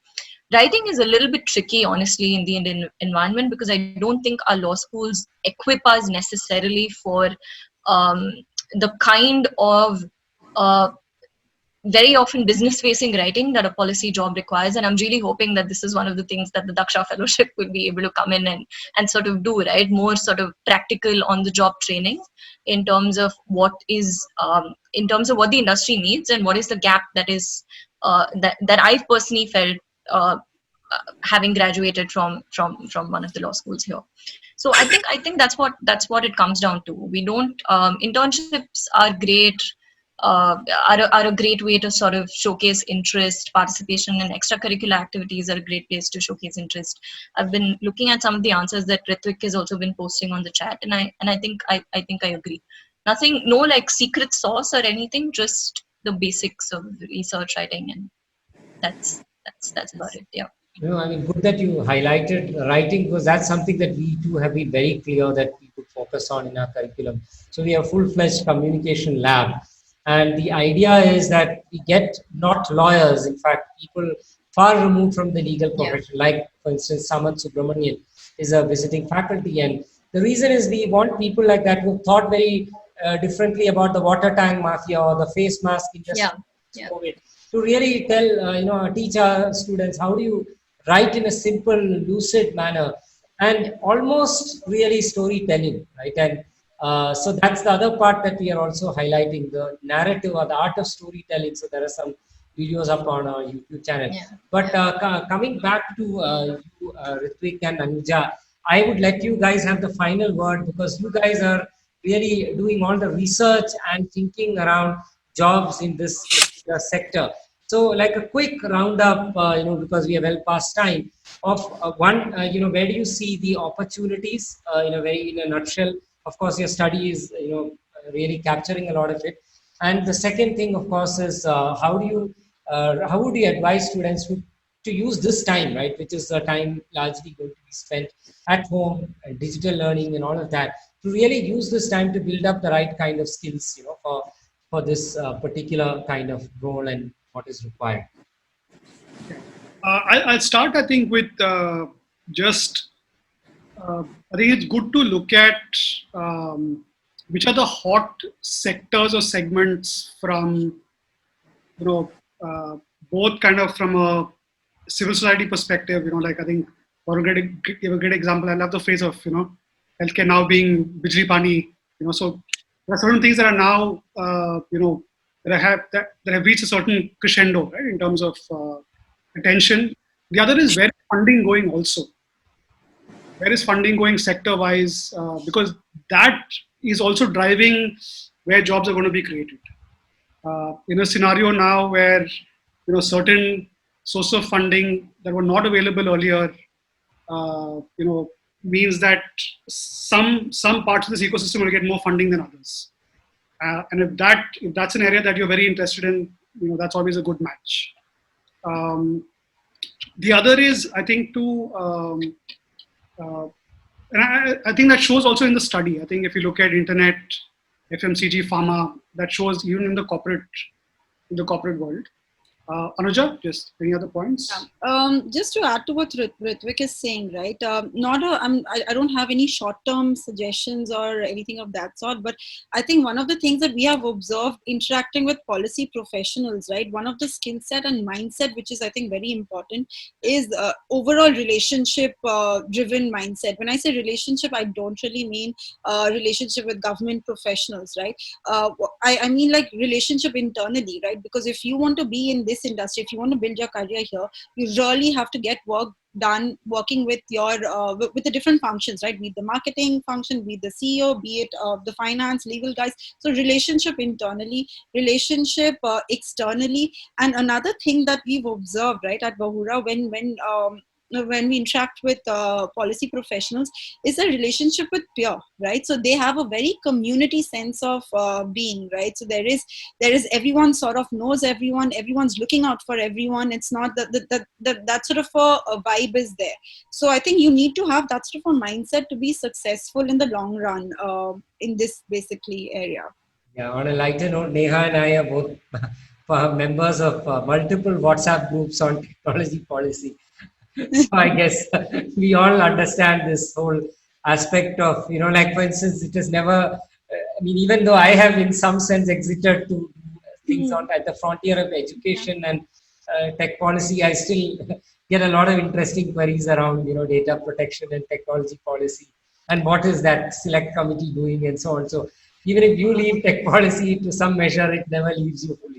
Writing is a little bit tricky, honestly, in the Indian environment, because I don't think our law schools equip us necessarily for the kind of very often business-facing writing that a policy job requires. And I'm really hoping that this is one of the things that the Daksha Fellowship will be able to come in and sort of do, right? More sort of practical on-the-job training in terms of what the industry needs and what is the gap that is that I've personally felt having graduated from one of the law schools here. So I think that's what it comes down to. We don't internships are great. Are a great way to sort of showcase interest. Participation in extracurricular activities are a great place to showcase interest. I've been looking at some of the answers that Ritvik has also been posting on the chat, and I think I agree. Nothing, no like secret sauce or anything, just the basics of research writing, and that's about it. Yeah. Good that you highlighted writing, because that's something that we too have been very clear that we could focus on in our curriculum. So we have a full-fledged communication lab. And the idea is that we get not lawyers, in fact, people far removed from the legal profession, like, for instance, Samanth Subramanian is a visiting faculty. And the reason is we want people like that who thought very differently about the water tank mafia or the face mask industry, COVID, to really tell, teach our students how do you write in a simple, lucid manner, and almost really storytelling, right? And so that's the other part that we are also highlighting, the narrative or the art of storytelling. So there are some videos up on our YouTube channel. Yeah. But coming back to you, Ritvik and Anuja, I would let you guys have the final word, because you guys are really doing all the research and thinking around jobs in this particular sector. So, like a quick roundup, because we are well past time, of where do you see the opportunities in a nutshell? Of course, your study is, really capturing a lot of it. And the second thing, of course, is how would you advise students to use this time, right, which is a time largely going to be spent at home, digital learning and all of that, to really use this time to build up the right kind of skills, for this particular kind of role and what is required. I'll start, I think, with just, I think it's good to look at which are the hot sectors or segments from, both kind of from a civil society perspective, like I think, for give a great example, I love the phrase of, healthcare now being Bijli Pani, so there are certain things that are now, that have reached a certain crescendo, right, in terms of attention. The other is where is funding going also. Where is funding going sector-wise? Because that is also driving where jobs are going to be created. In a scenario now where certain sources of funding that were not available earlier, means that some parts of this ecosystem will get more funding than others. And if that's an area that you're very interested in, that's always a good match. The other is, I think, and I think that shows also in the study. I think if you look at internet, FMCG, pharma, that shows even in the corporate world. Anuja, just any other points? Just to add to what Ritvik is saying, right? I don't have any short-term suggestions or anything of that sort, but I think one of the things that we have observed interacting with policy professionals, right? One of the skill set and mindset, which is I think very important, is overall relationship-driven mindset. When I say relationship, I don't really mean relationship with government professionals, right? I mean like relationship internally, right? Because if you want to be in this industry, if you want to build your career here, you really have to get work done working with your with the different functions, right? Be it the marketing function, be it the CEO, be it the finance, legal guys. So relationship internally, relationship externally. And another thing that we've observed, right, at Bahura, when we interact with policy professionals, is a relationship with peer, right? So they have a very community sense of being, right? So there is everyone sort of knows everyone, everyone's looking out for everyone. It's not that sort of a vibe is there. So I think you need to have that sort of a mindset to be successful in the long run in this basically area. Yeah, on a lighter note, Neha and I are both members of multiple WhatsApp groups on technology policy. So I guess we all understand this whole aspect of, like for instance, it is never, even though I have in some sense exited to things on at the frontier of education and tech policy, I still get a lot of interesting queries around, data protection and technology policy. And what is that select committee doing and so on. So even if you leave tech policy to some measure, it never leaves you fully.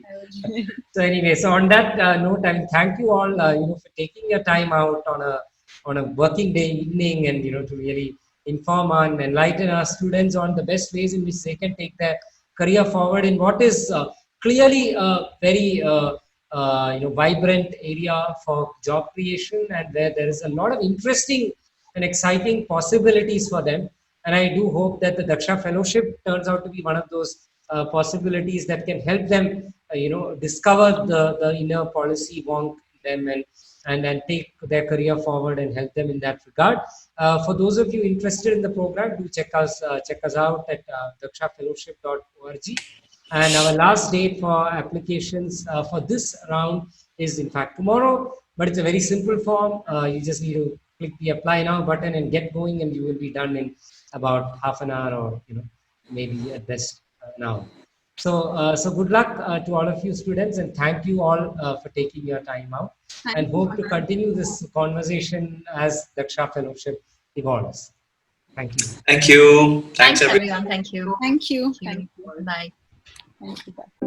So anyway, so on that note, I thank you all, for taking your time out on a working day evening, and to really inform and enlighten our students on the best ways in which they can take their career forward in what is clearly a very vibrant area for job creation, and where there is a lot of interesting and exciting possibilities for them. And I do hope that the Daksha Fellowship turns out to be one of those possibilities that can help them, discover the inner policy wonk in them, and take their career forward and help them in that regard. For those of you interested in the program, do check us out at dakshafellowship.org. And our last date for applications for this round is in fact tomorrow, but it's a very simple form. You just need to click the apply now button and get going, and you will be done in about half an hour, or maybe at best an hour. So good luck to all of you students, and thank you all for taking your time out. And hope to continue this conversation as Daksha Fellowship evolves. Thank you. Thank you. Thanks everyone. everyone. Thank you. Thank you. Thank you. Bye. Thank you. Bye.